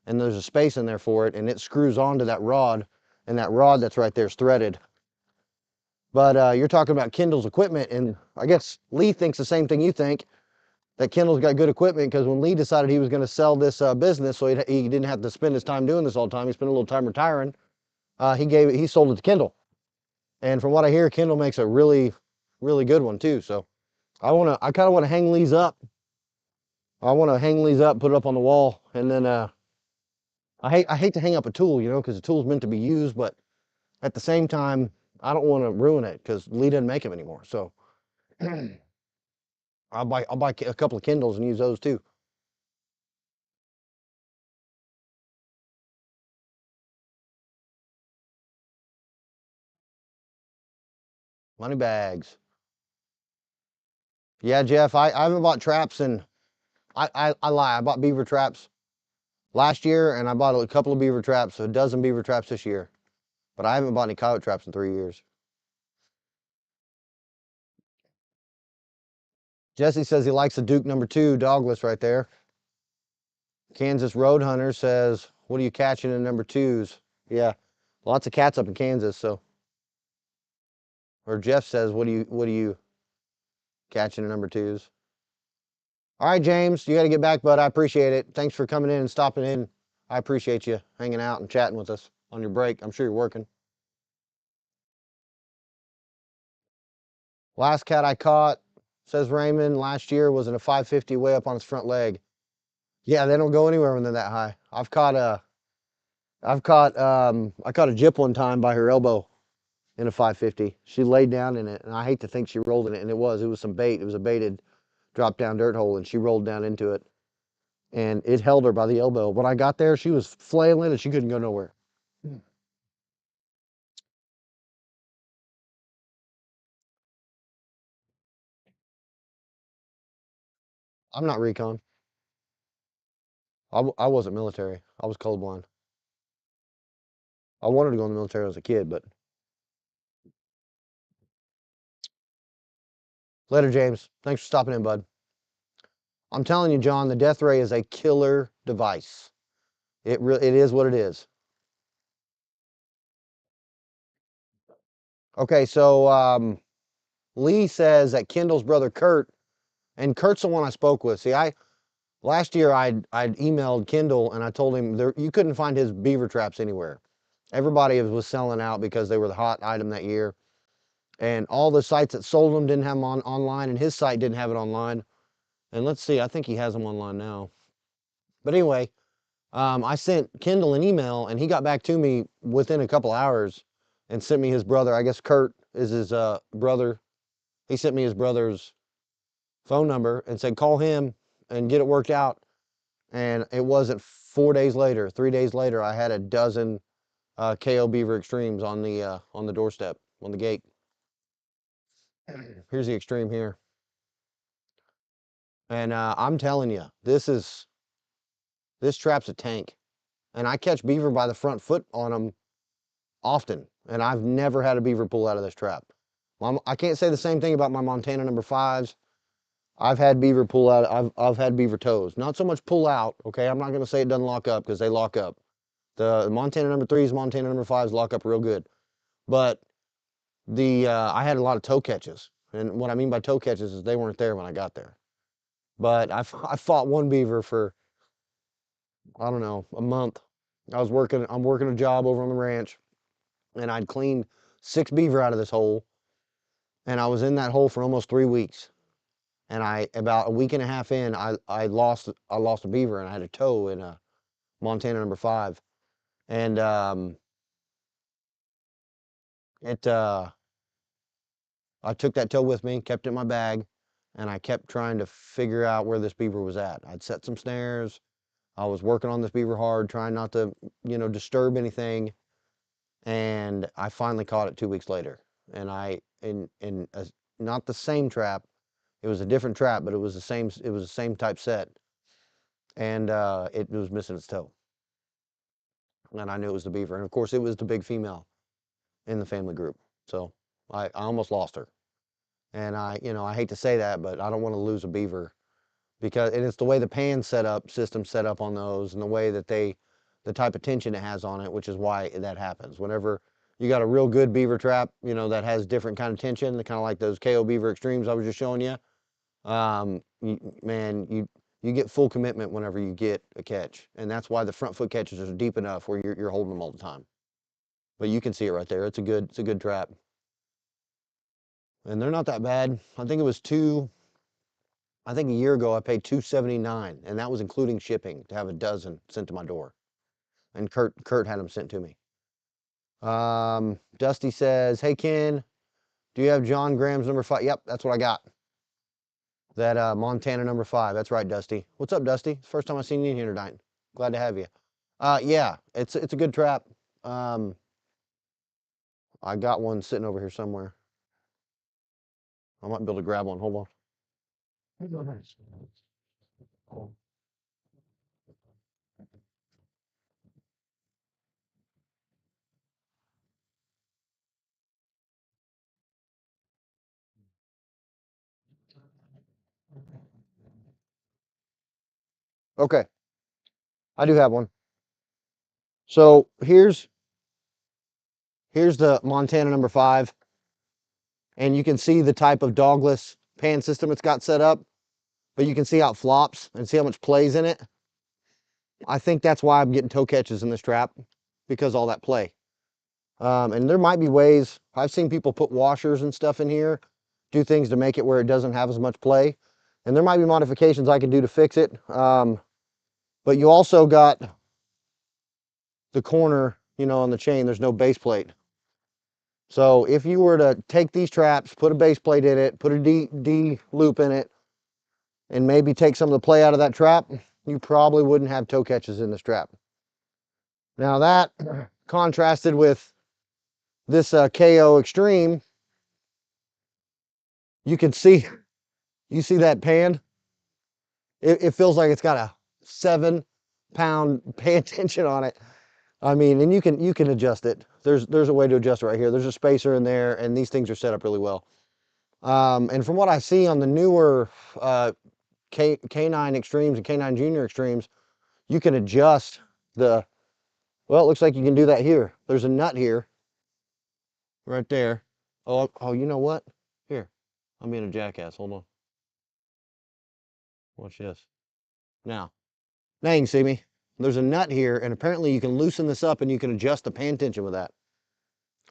And there's a space in there for it, and it screws onto that rod, and that rod that's right there is threaded. But you're talking about Kendall's equipment, and I guess Lee thinks the same thing you think, that Kendall's got good equipment, because when Lee decided he was going to sell this business so he didn't have to spend his time doing this all the time, he spent a little time retiring, he sold it to Kendall. And from what I hear, Kendall makes a really, really good one too. So I kind of want to hang Lee's up. I want to hang Lee's up, put it up on the wall, and then I hate to hang up a tool, you know, because the tool's meant to be used, but at the same time, I don't want to ruin it because Lee doesn't make them anymore. So I'll buy a couple of Kindles and use those too. Money bags. Yeah, Jeff, I haven't bought traps, and I lie. I bought beaver traps last year, and I bought a couple of beaver traps, a dozen beaver traps this year. But I haven't bought any coyote traps in 3 years. Jesse says he likes the Duke #2 dogless right there. Kansas Road Hunter says, what are you catching in #2s? Yeah, lots of cats up in Kansas, so. Or Jeff says, what are you catching in #2s? All right, James, you got to get back, bud. I appreciate it. Thanks for coming in and stopping in. I appreciate you hanging out and chatting with us on your break. I'm sure you're working. Last cat I caught, says Raymond, last year was in a 550 way up on its front leg. Yeah, they don't go anywhere when they're that high. I caught a jip one time by her elbow in a 550. She laid down in it, and I hate to think she rolled in it, and it was some bait. It was a baited drop down dirt hole, and she rolled down into it, and it held her by the elbow. When I got there, she was flailing and she couldn't go nowhere. I'm not recon. I wasn't military. I was colorblind. I wanted to go in the military as a kid, but later, James. Thanks for stopping in, bud. I'm telling you, John, the death ray is a killer device. It is what it is. Okay, so Lee says that Kendall's brother Kurt, and Kurt's the one I spoke with. See, last year I'd emailed Kendall and I told him you couldn't find his beaver traps anywhere. Everybody was selling out because they were the hot item that year, and all the sites that sold them didn't have them online, and his site didn't have it online. And let's see, I think he has them online now. But anyway, I sent Kendall an email, and he got back to me within a couple hours and sent me his brother. I guess Kurt is his brother. He sent me his brother's phone number and said, call him and get it worked out. And it wasn't 4 days later, 3 days later, I had a dozen KO Beaver Extremes on the doorstep, on the gate. Here's the Extreme here. And I'm telling you, this trap's a tank. And I catch beaver by the front foot on them often. And I've never had a beaver pull out of this trap. I can't say the same thing about my Montana #5s. I've had beaver pull out. I've had beaver toes. Not so much pull out. Okay, I'm not going to say it doesn't lock up, because they lock up. The Montana #3s, Montana #5s lock up real good. But I had a lot of toe catches, and what I mean by toe catches is they weren't there when I got there. But I fought one beaver for, I don't know, a month. I'm working a job over on the ranch, and I'd cleaned 6 beaver out of this hole, and I was in that hole for almost 3 weeks. And about a week and a half in, I lost a beaver, and I had a toe in a Montana #5, and it I took that toe with me, kept it in my bag, and I kept trying to figure out where this beaver was at. I'd set some snares. I was working on this beaver hard, trying not to, disturb anything, and I finally caught it 2 weeks later. and not the same trap. It was a different trap, but it was the same. It was the same type set, and it was missing its toe. And I knew it was the beaver. And of course, it was the big female in the family group. So I almost lost her. And I hate to say that, but I don't want to lose a beaver because, and it's the way the pan system set up on those, and the way that the type of tension it has on it, which is why that happens. Whenever you got a real good beaver trap, that has different kind of tension, kind of like those KO beaver extremes I was just showing you, man, you get full commitment whenever you get a catch, and that's why the front foot catches are deep enough where you're holding them all the time. But you can see it right there. It's a good trap, and they're not that bad. I think it was two. I think a year ago I paid $279, and that was including shipping to have a dozen sent to my door. And Kurt had them sent to me. Dusty says, "Hey Ken, do you have John Graham's number 5?" Yep, that's what I got. That Montana number 5. That's right, Dusty. What's up, Dusty? First time I've seen you in here tonight. Glad to have you. Yeah, it's a good trap. Um, I got one sitting over here somewhere. I might be able to grab one. Hold on. Okay, I do have one. So here's the Montana number 5, and you can see the type of dogless pan system it's got set up, but you can see how it flops and see how much plays in it. I think that's why I'm getting toe catches in this trap, because all that play. And there might be ways, I've seen people put washers and stuff in here, do things to make it where it doesn't have as much play. And there might be modifications I can do to fix it. But you also got the corner, on the chain, there's no base plate. So if you were to take these traps, put a base plate in it, put a D loop in it, and maybe take some of the play out of that trap, you probably wouldn't have toe catches in this trap. Now that contrasted with this KO Extreme, you can see, you see that pan? It feels like it's got a 7-pound pan tension on it. I mean, and you can adjust it. There's a way to adjust it right here. There's a spacer in there, and these things are set up really well. And from what I see on the newer K9 Extremes and K9 Junior Extremes, you can adjust well, it looks like you can do that here. There's a nut here, right there. Oh, you know what? Here, I'm being a jackass. Hold on. Watch this. Now you can see me. There's a nut here, and apparently you can loosen this up and you can adjust the pan tension with that.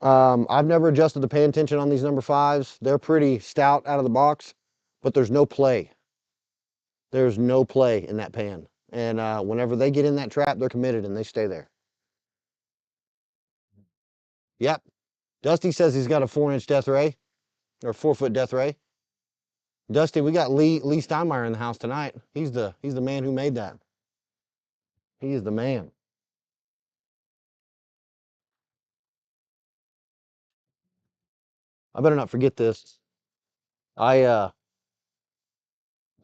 I've never adjusted the pan tension on these number 5s. They're pretty stout out of the box, but there's no play. There's no play in that pan. And whenever they get in that trap, they're committed and they stay there. Yep. Dusty says he's got a 4-inch death ray, or 4-foot death ray. Dusty, we got Lee Steinmeier in the house tonight. He's the man who made that. He is the man. I better not forget this. I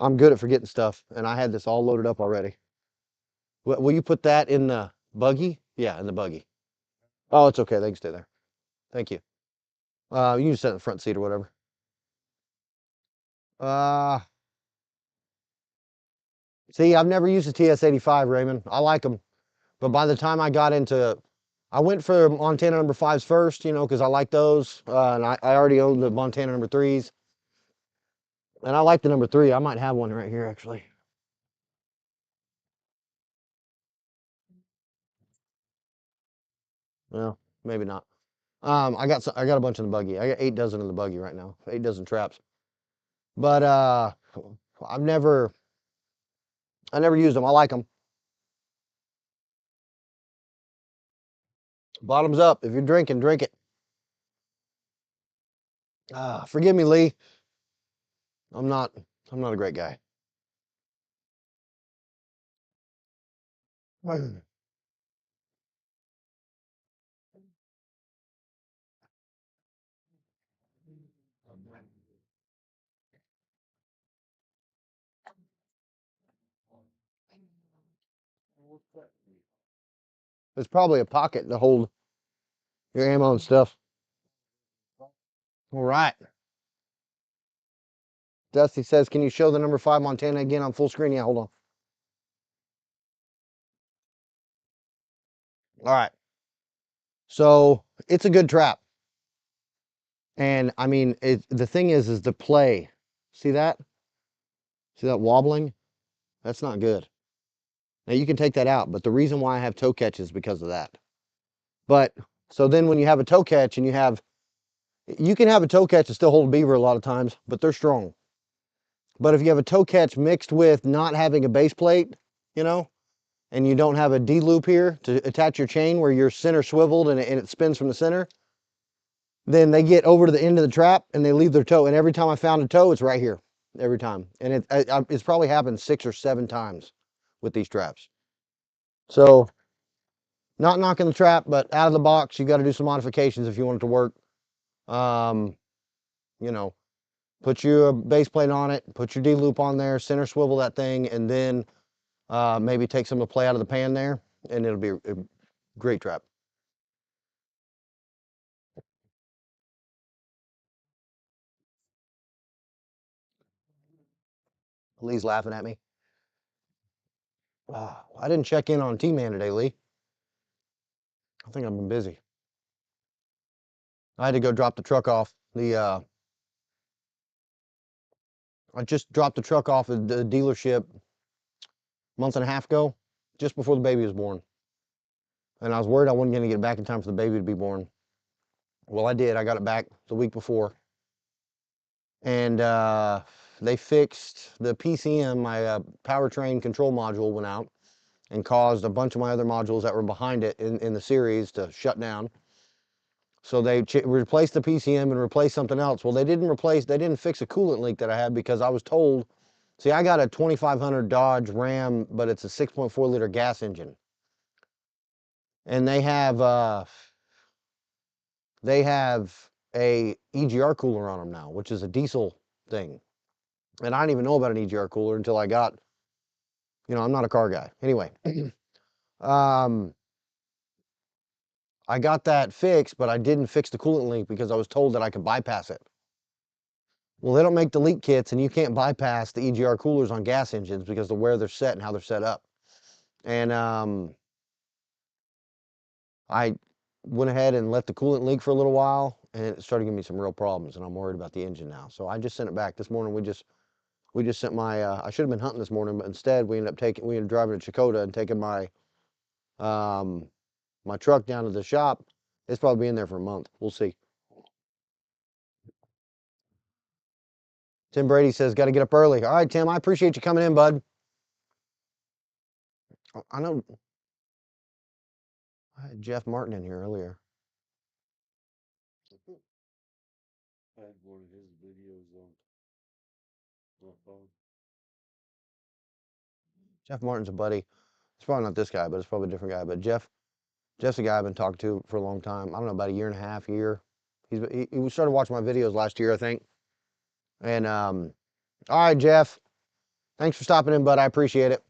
I'm good at forgetting stuff, and I had this all loaded up already. Will you put that in the buggy? Yeah, in the buggy. Oh, it's okay. They can stay there. Thank you. You can sit in the front seat or whatever. Uh, See, I've never used a TS-85, Raymond. I like them, but by the time I went for Montana number 5s first, because I like those, and I already owned the Montana number 3s, and I like the number 3. I might have one right here, actually. Well, maybe not. I got a bunch in the buggy. I got 8 dozen in the buggy right now. 8 dozen traps. But I've never I never used them. I like them. Bottoms up. If you're drinking, drink it. Forgive me, Lee. I'm not I'm not a great guy. What's that? There's probably a pocket to hold your ammo and stuff. All right. Dusty says, can you show the number 5 Montana again on full screen? Yeah, hold on. All right. So it's a good trap. And I mean, the thing is the play. See that? See that wobbling? That's not good. Now you can take that out, but the reason why I have toe catch is because of that. But so then when you have a toe catch and you can have a toe catch and still hold a beaver a lot of times, but they're strong. But if you have a toe catch mixed with not having a base plate, you know, and you don't have a D loop here to attach your chain where your center swiveled and it spins from the center, then they get over to the end of the trap and they leave their toe. And every time I found a toe, it's right here, every time. And it's probably happened 6 or 7 times with these traps. So not knocking the trap, but out of the box, you got to do some modifications if you want it to work. You know, put your base plate on it, put your D loop on there, center swivel that thing, and then maybe take some of the play out of the pan there, and it'll be a great trap. Lee's laughing at me. I didn't check in on T-Man today, Lee. I think I've been busy. I had to go drop the truck off. I just dropped the truck off at the dealership a month and a half ago, just before the baby was born. And I was worried I wasn't going to get it back in time for the baby to be born. Well, I did. I got it back the week before. And they fixed the PCM, my powertrain control module went out and caused a bunch of my other modules that were behind it in the series to shut down. So they replaced the PCM and replaced something else. Well, they didn't fix a coolant leak that I had because I was told, see, I got a 2500 Dodge Ram, but it's a 6.4 liter gas engine. And they have a EGR cooler on them now, which is a diesel thing. And I didn't even know about an EGR cooler until I got, I'm not a car guy. Anyway, I got that fixed, but I didn't fix the coolant leak because I was told that I could bypass it. Well, they don't make the leak kits, and you can't bypass the EGR coolers on gas engines because of where they're set and how they're set up. And I went ahead and let the coolant leak for a little while, and it started giving me some real problems, and I'm worried about the engine now. So I just sent it back this morning. We just sent my. I should have been hunting this morning, but instead we ended up driving to Chakota and taking my my truck down to the shop. It's probably in there for a month. We'll see. Tim Brady says, got to get up early. All right, Tim, I appreciate you coming in, bud. I know I had Jeff Martin in here earlier. I had one of his videos on my phone. Jeff Martin's a buddy. It's probably not this guy, but it's probably a different guy. But Jeff's a guy I've been talking to for a long time. I don't know, about a year and a half, year. He started watching my videos last year, I think. And all right, Jeff, thanks for stopping in, bud. I appreciate it.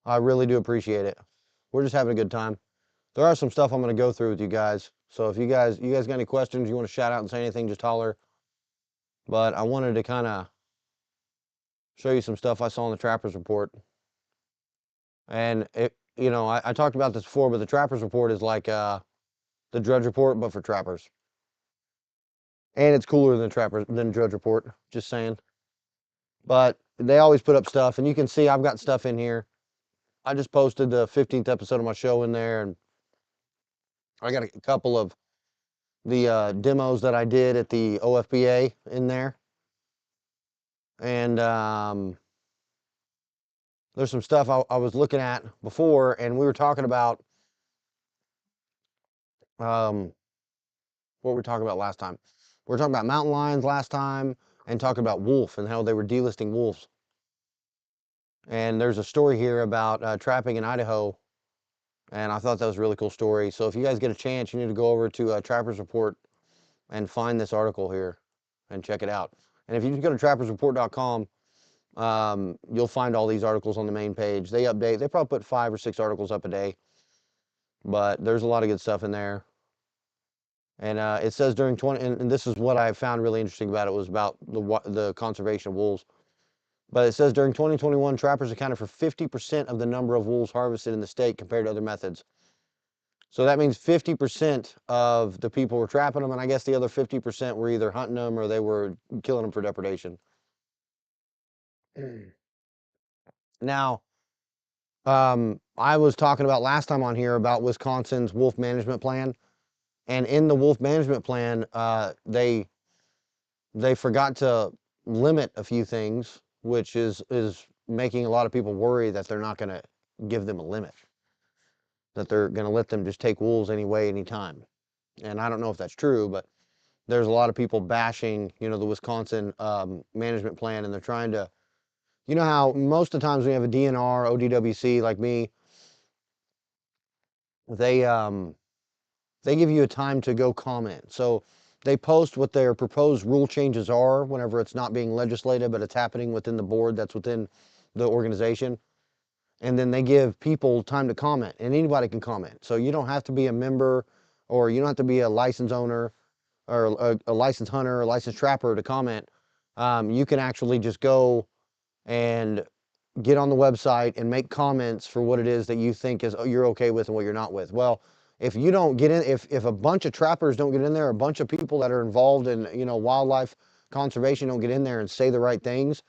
I really do appreciate it. We're just having a good time. There are some stuff I'm going to go through with you guys. So if you guys got any questions, you want to shout out and say anything, just holler. But I wanted to kind of show you some stuff I saw in the Trappers Report. And I talked about this before, but the Trappers Report is like the Drudge Report, but for trappers. And it's cooler than Drudge Report, just saying. But they always put up stuff, and you can see I've got stuff in here. I just posted the 15th episode of my show in there, and I got a couple of the demos that I did at the OFBA in there. And there's some stuff I was looking at before, and we were talking about what were we talking about last time? We were talking about mountain lions last time, and talking about wolf and how they were delisting wolves. And there's a story here about trapping in Idaho, and I thought that was a really cool story. So if you guys get a chance, you need to go over to Trappers Report and find this article here and check it out. And if you just go to trappersreport.com, you'll find all these articles on the main page. They update. They probably put 5 or 6 articles up a day, but there's a lot of good stuff in there. And it says during 20, and this is what I found really interesting about it, was about the conservation of wolves. But it says during 2021, trappers accounted for 50% of the number of wolves harvested in the state compared to other methods. So that means 50% of the people were trapping them, and I guess the other 50% were either hunting them or they were killing them for depredation. Now, I was talking about last time on here about Wisconsin's wolf management plan, and in the wolf management plan, they forgot to limit a few things, which is making a lot of people worry that they're not going to give them a limit, that they're going to let them just take wolves anyway, anytime. And I don't know if that's true, but there's a lot of people bashing, the Wisconsin management plan, and they're trying to, how most of the times when you have a DNR, ODWC like me, they they give you a time to go comment. So they post what their proposed rule changes are whenever it's not being legislated, but it's happening within the board that's within the organization. And then they give people time to comment, and anybody can comment. So you don't have to be a member, or you don't have to be a license owner or a licensed hunter or a licensed trapper to comment. You can actually just go and get on the website and make comments for what it is that you think is you're okay with and what you're not with. Well, if you don't get in, if a bunch of trappers don't get in there, a bunch of people that are involved in wildlife conservation don't get in there and say the right things,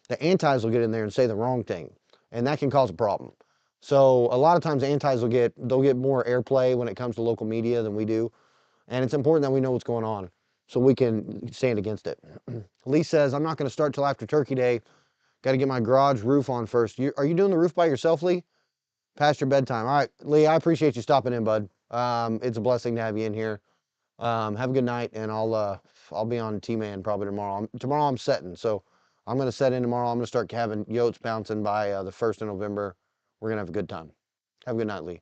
the antis will get in there and say the wrong thing, and that can cause a problem. So a lot of times antis they'll get more airplay when it comes to local media than we do, and it's important that we know what's going on so we can stand against it. Lee says, I'm not going to start till after Turkey Day. Got to get my garage roof on first. Are you doing the roof by yourself, Lee? Past your bedtime. All right, Lee, I appreciate you stopping in, bud. It's a blessing to have you in here. Have a good night, and I'll be on T-Man probably tomorrow. Tomorrow I'm setting, so I'm going to set in tomorrow. I'm going to start having yotes bouncing by the 1st of November. We're going to have a good time. Have a good night, Lee.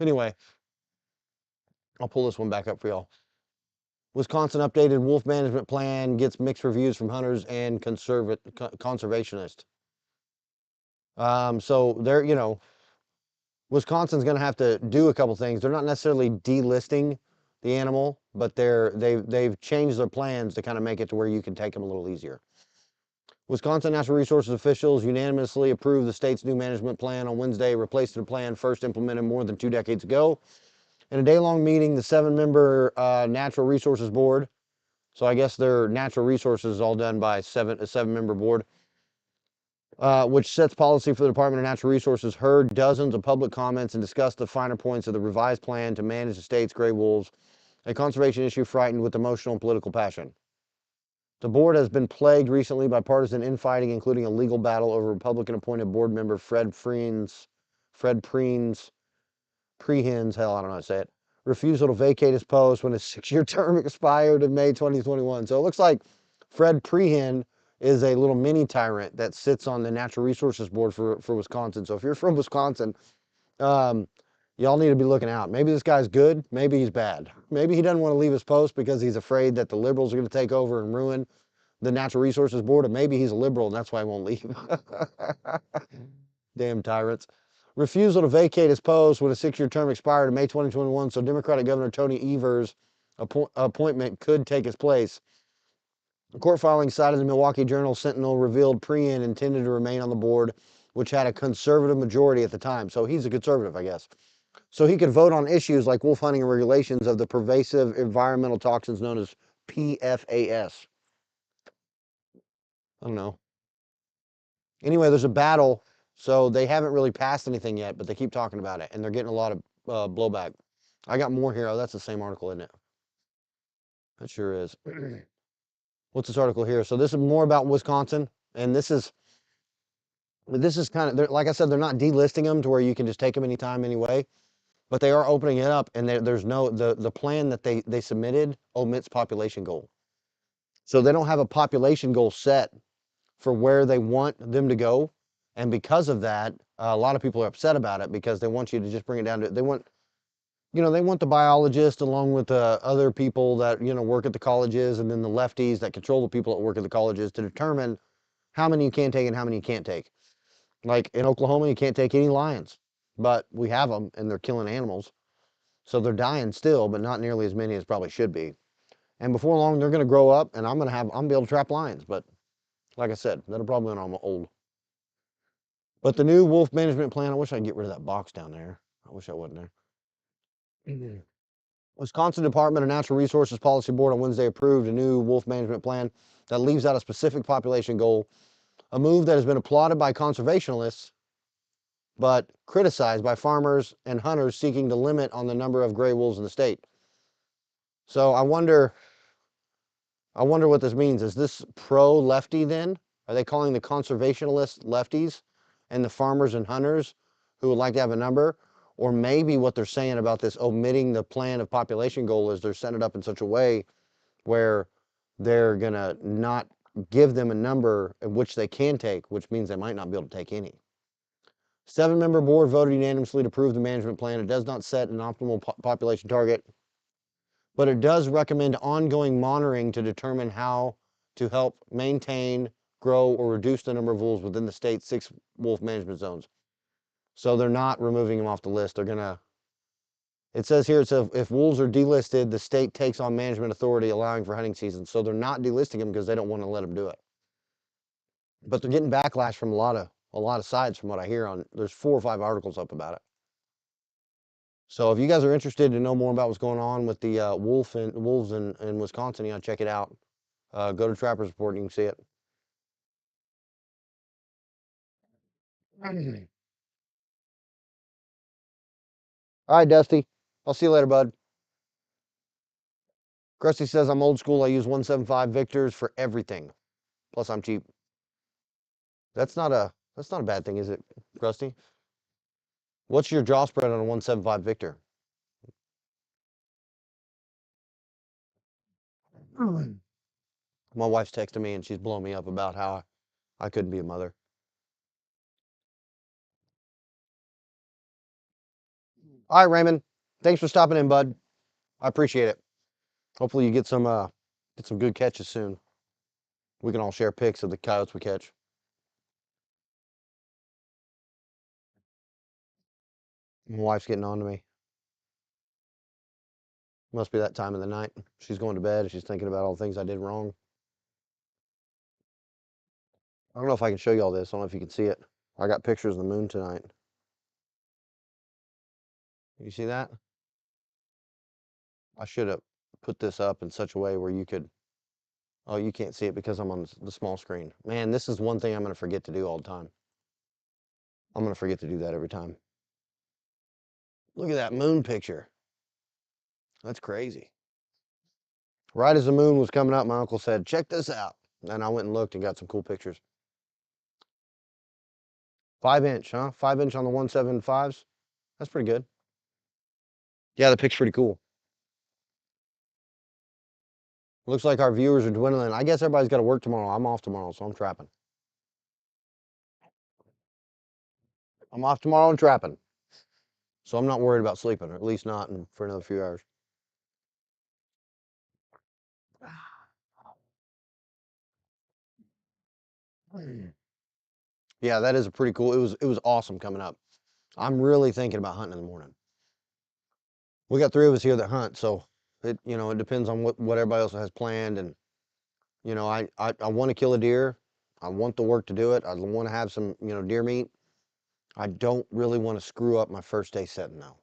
Anyway, I'll pull this one back up for y'all. Wisconsin updated wolf management plan gets mixed reviews from hunters and conservationists. So Wisconsin's going to have to do a couple things. They're not necessarily delisting the animal, but they've changed their plans to kind of make it to where you can take them a little easier. Wisconsin Natural Resources officials unanimously approved the state's new management plan on Wednesday, replacing the plan first implemented more than 2 decades ago. In a day-long meeting, the 7-member Natural Resources Board, so I guess their natural resources is all done by a 7-member board, which sets policy for the Department of Natural Resources, heard dozens of public comments and discussed the finer points of the revised plan to manage the state's gray wolves, a conservation issue frightened with emotional and political passion. The board has been plagued recently by partisan infighting, including a legal battle over Republican-appointed board member Fred Prehens, hell, I don't know how to say it, refusal to vacate his post when his 6-year term expired in May 2021. So it looks like Fred Prehen is a little mini tyrant that sits on the Natural Resources Board for Wisconsin. So if you're from Wisconsin, y'all need to be looking out. Maybe this guy's good, maybe he's bad. Maybe he doesn't want to leave his post because he's afraid that the liberals are going to take over and ruin the Natural Resources Board, and maybe he's a liberal and that's why he won't leave. Damn tyrants. Refusal to vacate his post when a 6-year term expired in May 2021, so Democratic Governor Tony Evers' appointment could take his place. The court filing cited the Milwaukee Journal Sentinel revealed Prehen intended to remain on the board, which had a conservative majority at the time. So he's a conservative, I guess. So he could vote on issues like wolf hunting and regulations of the pervasive environmental toxins known as PFAS. I don't know. Anyway, there's a battle, so they haven't really passed anything yet, but they keep talking about it, and they're getting a lot of blowback. I got more here. Oh, that's the same article, isn't it? That sure is. What's this article here? So this is more about Wisconsin, and this is kind of, like I said, they're not delisting them to where you can just take them anytime, anyway, but they are opening it up, and there's no, the plan that they submitted omits population goal. So they don't have a population goal set for where they want them to go. And because of that, a lot of people are upset about it because they want you to just bring it down to, they want you know, they want the biologists along with the other people that, you know, work at the colleges, and then the lefties that control the people that work at the colleges to determine how many you can take and how many you can't take. Like in Oklahoma, you can't take any lions, but we have them and they're killing animals. So they're dying still, but not nearly as many as probably should be. And before long, they're going to grow up, and I'm gonna be able to trap lions. But like I said, that'll probably when I'm old. But the new wolf management plan, I wish I could get rid of that box down there. I wish I wasn't there. Wisconsin Department of Natural Resources Policy Board on Wednesday approved a new wolf management plan that leaves out a specific population goal, a move that has been applauded by conservationists but criticized by farmers and hunters seeking to limit on the number of gray wolves in the state. So I wonder what this means. Is this pro-lefty then? Are they calling the conservationists lefties and the farmers and hunters who would like to have a number? Or maybe what they're saying about this omitting the plan of population goal is they're setting it up in such a way where they're going to not give them a number in which they can take, which means they might not be able to take any. 7-member board voted unanimously to approve the management plan. It does not set an optimal population target, but it does recommend ongoing monitoring to determine how to help maintain, grow, or reduce the number of wolves within the state's 6 wolf management zones. So they're not removing them off the list. They're gonna, it says here, it's if wolves are delisted, the state takes on management authority, allowing for hunting season. So they're not delisting them because they don't want to let them do it. But they're getting backlash from a lot of sides from what I hear on, there's 4 or 5 articles up about it. So if you guys are interested to know more about what's going on with the wolves in Wisconsin, you know, check it out. Go to Trapper's Report and you can see it. All right, Dusty. I'll see you later, bud. Krusty says I'm old school. I use 175 Victors for everything. Plus, I'm cheap. That's not a bad thing, is it, Krusty? What's your jaw spread on a 175 Victor? My wife's texting me and she's blowing me up about how I couldn't be a mother. All right, Raymond. Thanks for stopping in, bud. I appreciate it. Hopefully you get some good catches soon. We can all share pics of the coyotes we catch. My wife's getting on to me. Must be that time of the night. She's going to bed and she's thinking about all the things I did wrong. I don't know if I can show you all this. I don't know if you can see it. I got pictures of the moon tonight. You see that? I should have put this up in such a way where you could, oh, you can't see it because I'm on the small screen. Man, this is one thing I'm going to forget to do all the time. I'm going to forget to do that every time. Look at that moon picture. That's crazy. Right as the moon was coming up, my uncle said, check this out. And I went and looked and got some cool pictures. 5-inch, huh? 5-inch on the 175s. That's pretty good. Yeah, the picture's pretty cool. Looks like our viewers are dwindling. I guess everybody's got to work tomorrow. I'm off tomorrow, so I'm trapping. I'm off tomorrow and trapping. So I'm not worried about sleeping, or at least not for another few hours. Yeah, that is a pretty cool. It was awesome coming up. I'm really thinking about hunting in the morning. We got 3 of us here that hunt, so it depends on what everybody else has planned. And I want to kill a deer. I want the work to do it. I want to have some deer meat. I don't really want to screw up my first day setting though.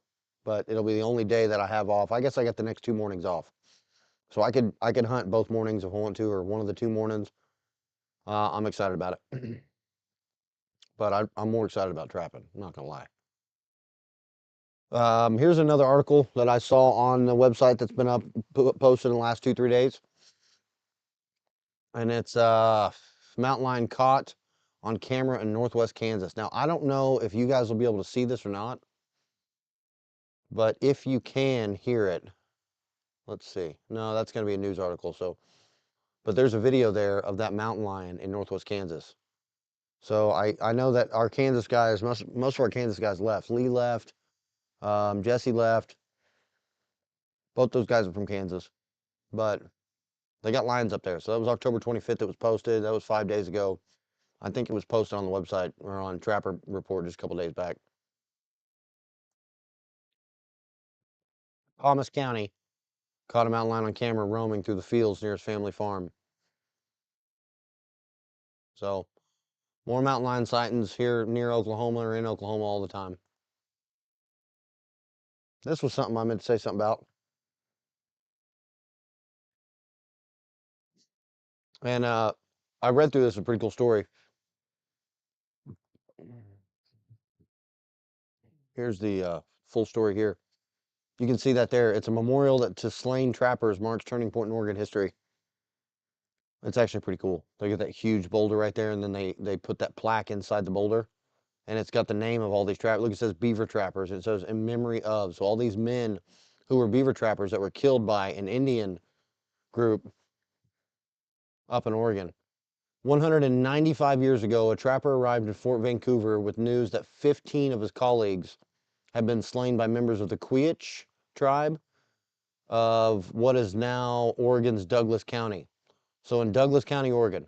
But it'll be the only day that I have off. I guess I got the next 2 mornings off, so I could hunt both mornings if I want to, or one of the 2 mornings. I'm excited about it. But I'm more excited about trapping. I'm not gonna lie. Here's another article that I saw on the website that's been posted in the last 2-3 days, and it's mountain lion caught on camera in northwest Kansas. Now I don't know if you guys will be able to see this or not, but if you can hear it, let's see. No, that's going to be a news article. So, but there's a video there of that mountain lion in northwest Kansas. So I know that our Kansas guys, most of our Kansas guys left. Lee left, Jesse left. Both those guys are from Kansas, but they got lions up there. So that was October 25th. It was posted. That was 5 days ago. I think it was posted on the website or on Trapper Report just a couple days back. Thomas County caught a mountain lion on camera roaming through the fields near his family farm. So more mountain lion sightings here near Oklahoma or in Oklahoma all the time. This was something I meant to say something about. And I read through this, a pretty cool story. Here's the full story here. You can see that there. It's a memorial to slain trappers, marks turning point in Oregon history. It's actually pretty cool. They get that huge boulder right there, and then they put that plaque inside the boulder, and it's got the name of all these trappers. Look, it says beaver trappers. It says in memory of. So all these men who were beaver trappers that were killed by an Indian group up in Oregon. 195 years ago, a trapper arrived in Fort Vancouver with news that 15 of his colleagues had been slain by members of the Quechua tribe of what is now Oregon's Douglas County. So in Douglas County, Oregon,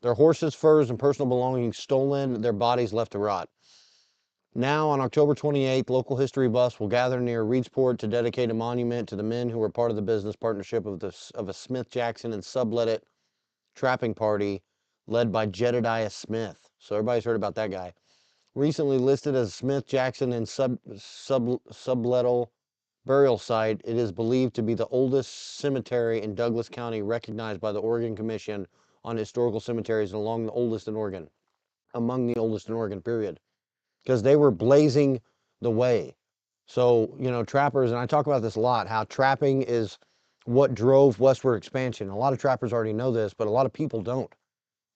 their horses, furs, and personal belongings stolen, their bodies left to rot. Now, on October 28th, local history buffs will gather near Reedsport to dedicate a monument to the men who were part of the business partnership of a Smith Jackson and Sublet trapping party led by Jedediah Smith. So everybody's heard about that guy. Recently listed as Smith Jackson and Sublet burial site, it is believed to be the oldest cemetery in Douglas County, recognized by the Oregon Commission on Historical Cemeteries and among the oldest in Oregon. Among the oldest in Oregon, period. Because they were blazing the way. So, you know, trappers, and I talk about this a lot, how trapping is what drove westward expansion. A lot of trappers already know this, but a lot of people don't.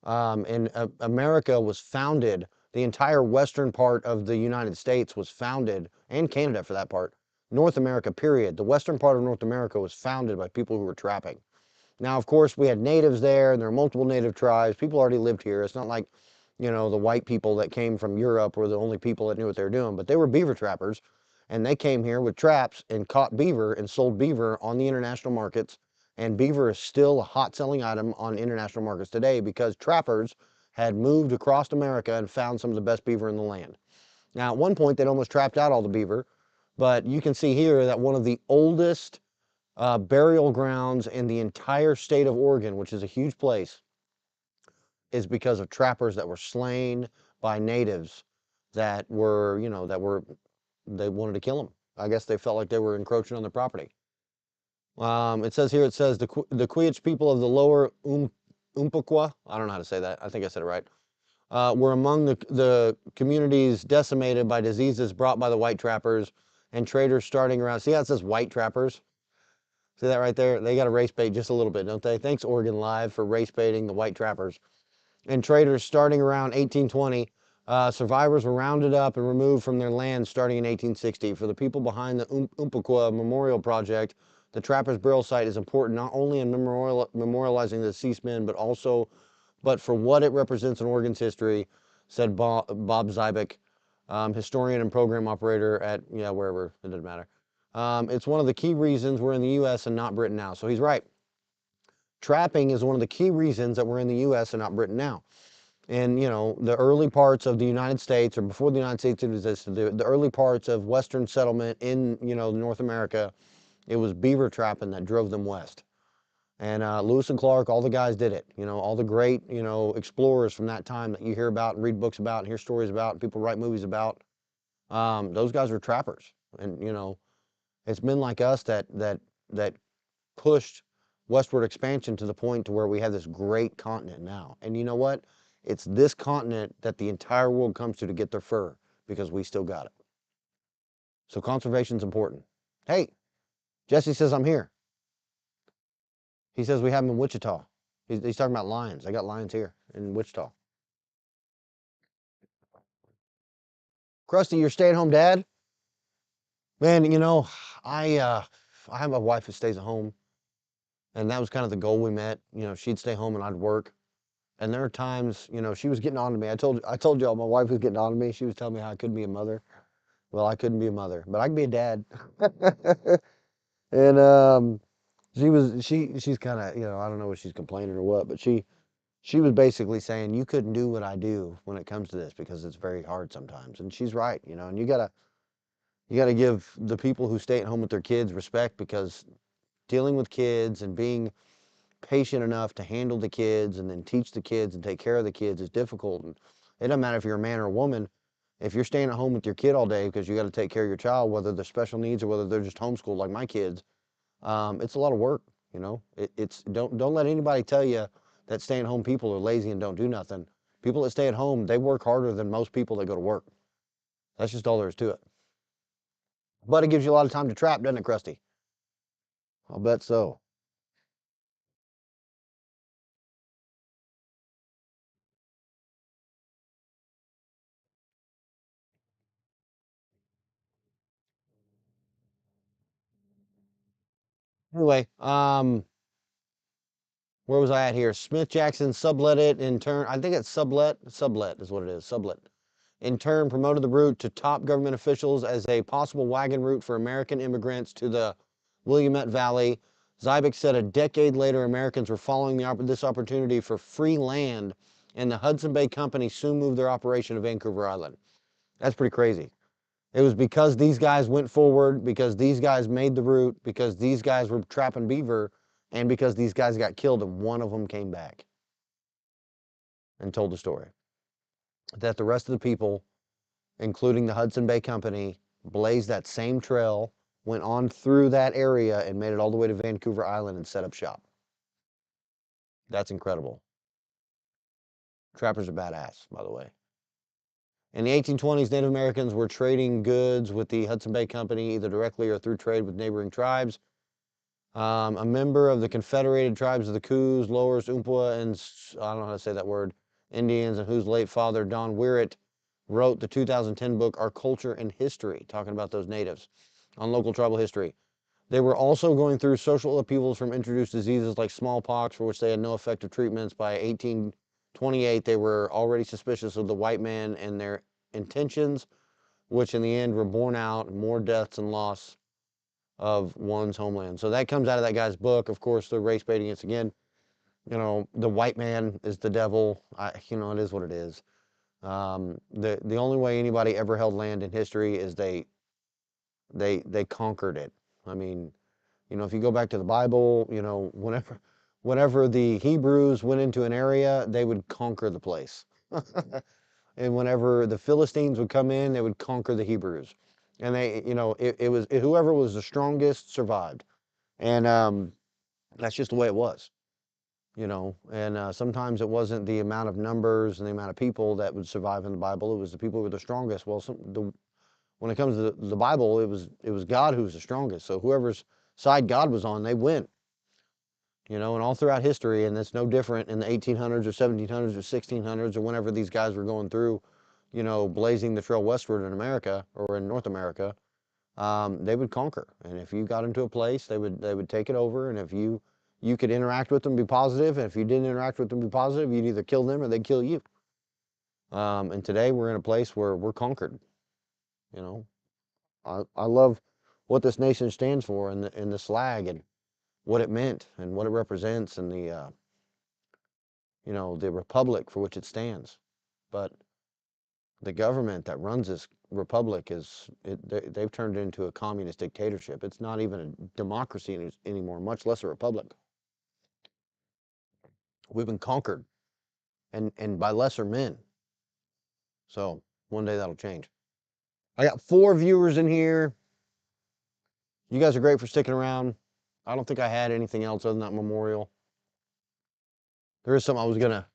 And America was founded, the entire western part of the United States was founded, and Canada for that part, North America, period. The western part of North America was founded by people who were trapping. Now, of course, we had natives there, and there are multiple native tribes. People already lived here. It's not like, you know, the white people that came from Europe were the only people that knew what they were doing, but they were beaver trappers, and they came here with traps and caught beaver and sold beaver on the international markets. And beaver is still a hot selling item on international markets today because trappers had moved across America and found some of the best beaver in the land. Now, at one point, they'd almost trapped out all the beaver, but you can see here that one of the oldest burial grounds in the entire state of Oregon, which is a huge place, is because of trappers that were slain by natives that were, you know, they wanted to kill them. I guess they felt like they were encroaching on their property. It says here, it says the Quechua people of the lower Umpqua, I don't know how to say that. I think I said it right. Were among the communities decimated by diseases brought by the white trappers and traders starting around. See how it says white trappers? See that right there? They got to race bait just a little bit, don't they? Thanks, Oregon Live, for race baiting the white trappers. And traders starting around 1820. Survivors were rounded up and removed from their land starting in 1860. For the people behind the Umpqua Memorial Project, the Trappers Burial Site is important not only in memorializing the deceased men, but for what it represents in Oregon's history, said Bob Zybek, historian and program operator at, yeah, wherever, it doesn't matter. It's one of the key reasons we're in the U.S. and not Britain now. So he's right. Trapping is one of the key reasons that we're in the U.S. and not Britain now. And, you know, the early parts of the United States, or before the United States existed, the early parts of Western settlement in, you know, North America, it was beaver trapping that drove them west. And Lewis and Clark, all the guys did it. You know, all the great, you know, explorers from that time that you hear about and read books about and hear stories about and people write movies about, those guys were trappers. And, you know, it's men like us that pushed westward expansion to the point to where we have this great continent now. And you know what? It's this continent that the entire world comes to get their fur because we still got it. So conservation is important. Hey, Jesse says I'm here. He says we have them in Wichita. He's talking about lions. I got lions here in Wichita. Krusty, you're stay-at-home dad? Man, you know, I have a wife who stays at home, and that was kind of the goal we met. You know, she'd stay home and I'd work. And there are times, you know, she was getting on to me. I told y'all my wife was getting on to me. She was telling me how I couldn't be a mother. Well, I couldn't be a mother, but I can be a dad. And she's kind of, I don't know if she's complaining or what, but she was basically saying you couldn't do what I do when it comes to this because it's very hard sometimes. And she's right, and you gotta give the people who stay at home with their kids respect, because dealing with kids and being patient enough to handle the kids and then teach the kids and take care of the kids is difficult. And it doesn't matter if you're a man or a woman. If you're staying at home with your kid all day because you got to take care of your child, whether they're special needs or whether they're just homeschooled like my kids, it's a lot of work. It's don't let anybody tell you that staying home people are lazy and don't do nothing. People that stay at home, they work harder than most people that go to work. That's just all there is to it. But it gives you a lot of time to trap, doesn't it, Krusty? I'll bet so. Anyway, where was I at here? Smith Jackson sublet it in turn. I think it's sublet. Sublet is what it is. Sublet. In turn, promoted the route to top government officials as a possible wagon route for American immigrants to the Willamette Valley. Zybeck said a decade later, Americans were following this opportunity for free land, and the Hudson Bay Company soon moved their operation to Vancouver Island. That's pretty crazy. It was because these guys went forward, because these guys made the route, because these guys were trapping beaver, and because these guys got killed, and one of them came back and told the story. That the rest of the people, including the Hudson Bay Company, blazed that same trail, went on through that area, and made it all the way to Vancouver Island and set up shop. That's incredible. Trappers are badass, by the way. In the 1820s, Native Americans were trading goods with the Hudson Bay Company, either directly or through trade with neighboring tribes. A member of the Confederated Tribes of the Coos, Lowers, Umpqua, and I don't know how to say that word, Indians, and whose late father, Don Weirett, wrote the 2010 book, Our Culture and History, talking about those natives on local tribal history. They were also going through social upheavals from introduced diseases like smallpox, for which they had no effective treatments. By 1828, they were already suspicious of the white man and their intentions, which in the end were borne out in more deaths and loss of one's homeland. So that comes out of that guy's book. Of course, the race baiting it's again. The white man is the devil. It is what it is. The only way anybody ever held land in history is they conquered it. I mean, if you go back to the Bible, whenever the Hebrews went into an area, they would conquer the place. And whenever the Philistines would come in, they would conquer the Hebrews. And whoever was the strongest survived. And that's just the way it was. And sometimes it wasn't the amount of numbers and the amount of people that would survive in the Bible. It was the people who were the strongest. Well, when it comes to the Bible, it was God who was the strongest. So whoever's side God was on, they win. And all throughout history, and it's no different in the 1800s or 1700s or 1600s or whenever these guys were going through, blazing the trail westward in America or in North America, they would conquer. And if you got into a place, they would take it over. And if you could interact with them, be positive. And if you didn't interact with them, be positive, you'd either kill them or they'd kill you. And today we're in a place where we're conquered. You know, I love what this nation stands for, and the flag, and what it meant and what it represents, and the republic for which it stands. But the government that runs this republic they've turned it into a communist dictatorship. It's not even a democracy anymore, much less a republic. We've been conquered, and by lesser men. So one day that'll change. I got 4 viewers in here. You guys are great for sticking around. I don't think I had anything else other than that memorial. There is something I was gonna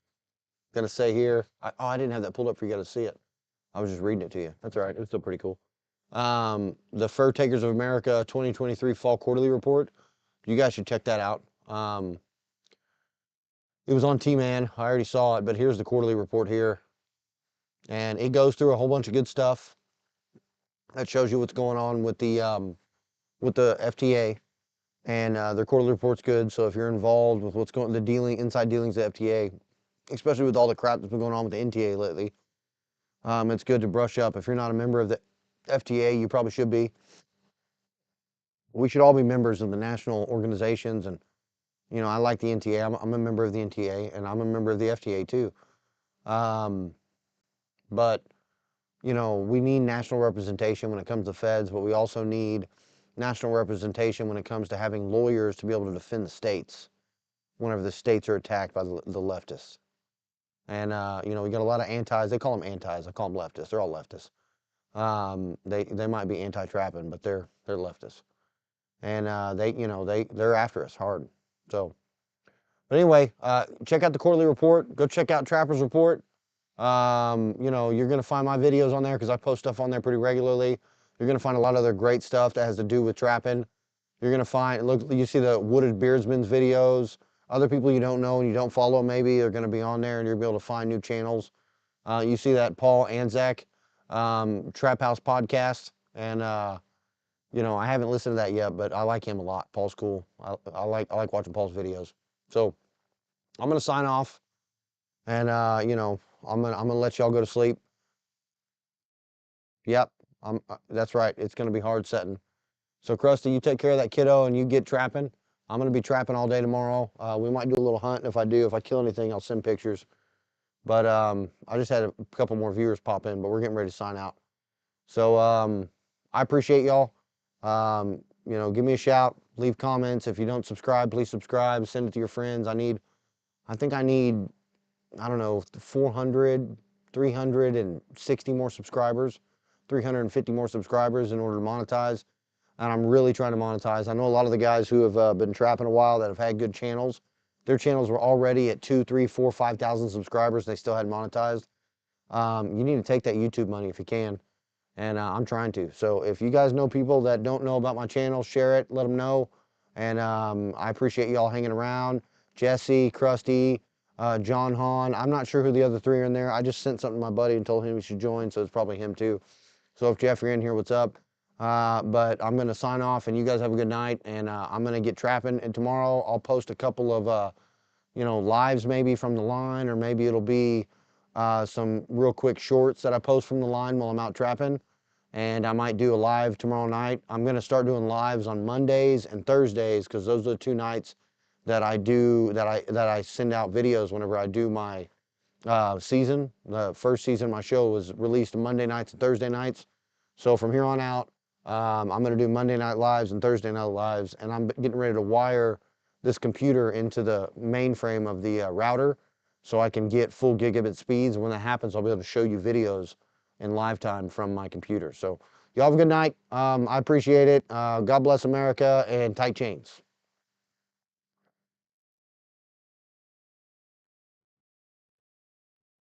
say here. I didn't have that pulled up for you guys to see it. I was just reading it to you. That's all right. It's still pretty cool. The Fur Takers of America 2023 Fall Quarterly Report. You guys should check that out. It was on T-Man. I already saw it, but here's the quarterly report here. And it goes through a whole bunch of good stuff. That shows you what's going on with the FTA. And their quarterly report's good. So if you're involved with what's going, inside dealings of the FTA, especially with all the crap that's been going on with the NTA lately, it's good to brush up. If you're not a member of the FTA, you probably should be. we should all be members of the national organizations. And, you know, I like the NTA. I'm a member of the NTA, and I'm a member of the FTA too. Um, but, you know, we need national representation when it comes to feds, but we also need national representation when it comes to having lawyers to be able to defend the states whenever the states are attacked by the leftists. And, you know, we got a lot of antis. They call them antis. I call them leftists. They're all leftists. They might be anti-trapping, but they're leftists. And they, you know, they're after us hard. So, but anyway, check out the quarterly report. Go check out Trapper's report. You know, you're gonna find my videos on there because I post stuff on there pretty regularly. You're gonna find a lot of other great stuff that has to do with trapping. You're gonna find, look, you see the Wooded Beardsman's videos. Other people you don't know and you don't follow maybe are gonna be on there, and you'll be able to find new channels. You see that Paul Anzac Trap House podcast, and you know, I haven't listened to that yet, but I like him a lot. Paul's cool. I like watching Paul's videos. So I'm gonna sign off, and you know, I'm gonna let y'all go to sleep. Yep, that's right. It's gonna be hard setting. So Krusty, you take care of that kiddo, and you get trapping. I'm gonna be trapping all day tomorrow. We might do a little hunt. If I kill anything, I'll send pictures. But I just had a couple more viewers pop in, but we're getting ready to sign out. So I appreciate y'all. You know, give me a shout, leave comments. If you don't subscribe, please subscribe. Send it to your friends. I think I need, I don't know, 400, 360 more subscribers, 350 more subscribers in order to monetize. And I'm really trying to monetize. I know a lot of the guys who have been trapping a while that have had good channels. Their channels were already at 2, 3, 4, 5,000 subscribers. They still hadn't monetized. You need to take that YouTube money if you can, and I'm trying to. So if you guys know people that don't know about my channel, share it, let them know. And I appreciate y'all hanging around. Jesse, Krusty, John Hahn. I'm not sure who the other three are in there. I just sent something to my buddy and told him he should join, so it's probably him too. So if Jeff, you're in here, what's up? But I'm going to sign off, and you guys have a good night, and I'm going to get trapping. And tomorrow I'll post a couple of, you know, lives maybe from the line, or maybe it'll be some real quick shorts that I post from the line while I'm out trapping. And I might do a live tomorrow night. I'm going to start doing lives on Mondays and Thursdays because those are the two nights that I send out videos whenever I do my season. The first season of my show was released Monday nights and Thursday nights. So from here on out, I'm going to do Monday night lives and Thursday night lives, and I'm getting ready to wire this computer into the mainframe of the router so I can get full gigabit speeds. When that happens, I'll be able to show you videos in live time from my computer. So y'all have a good night. I appreciate it. God bless America, and tight chains.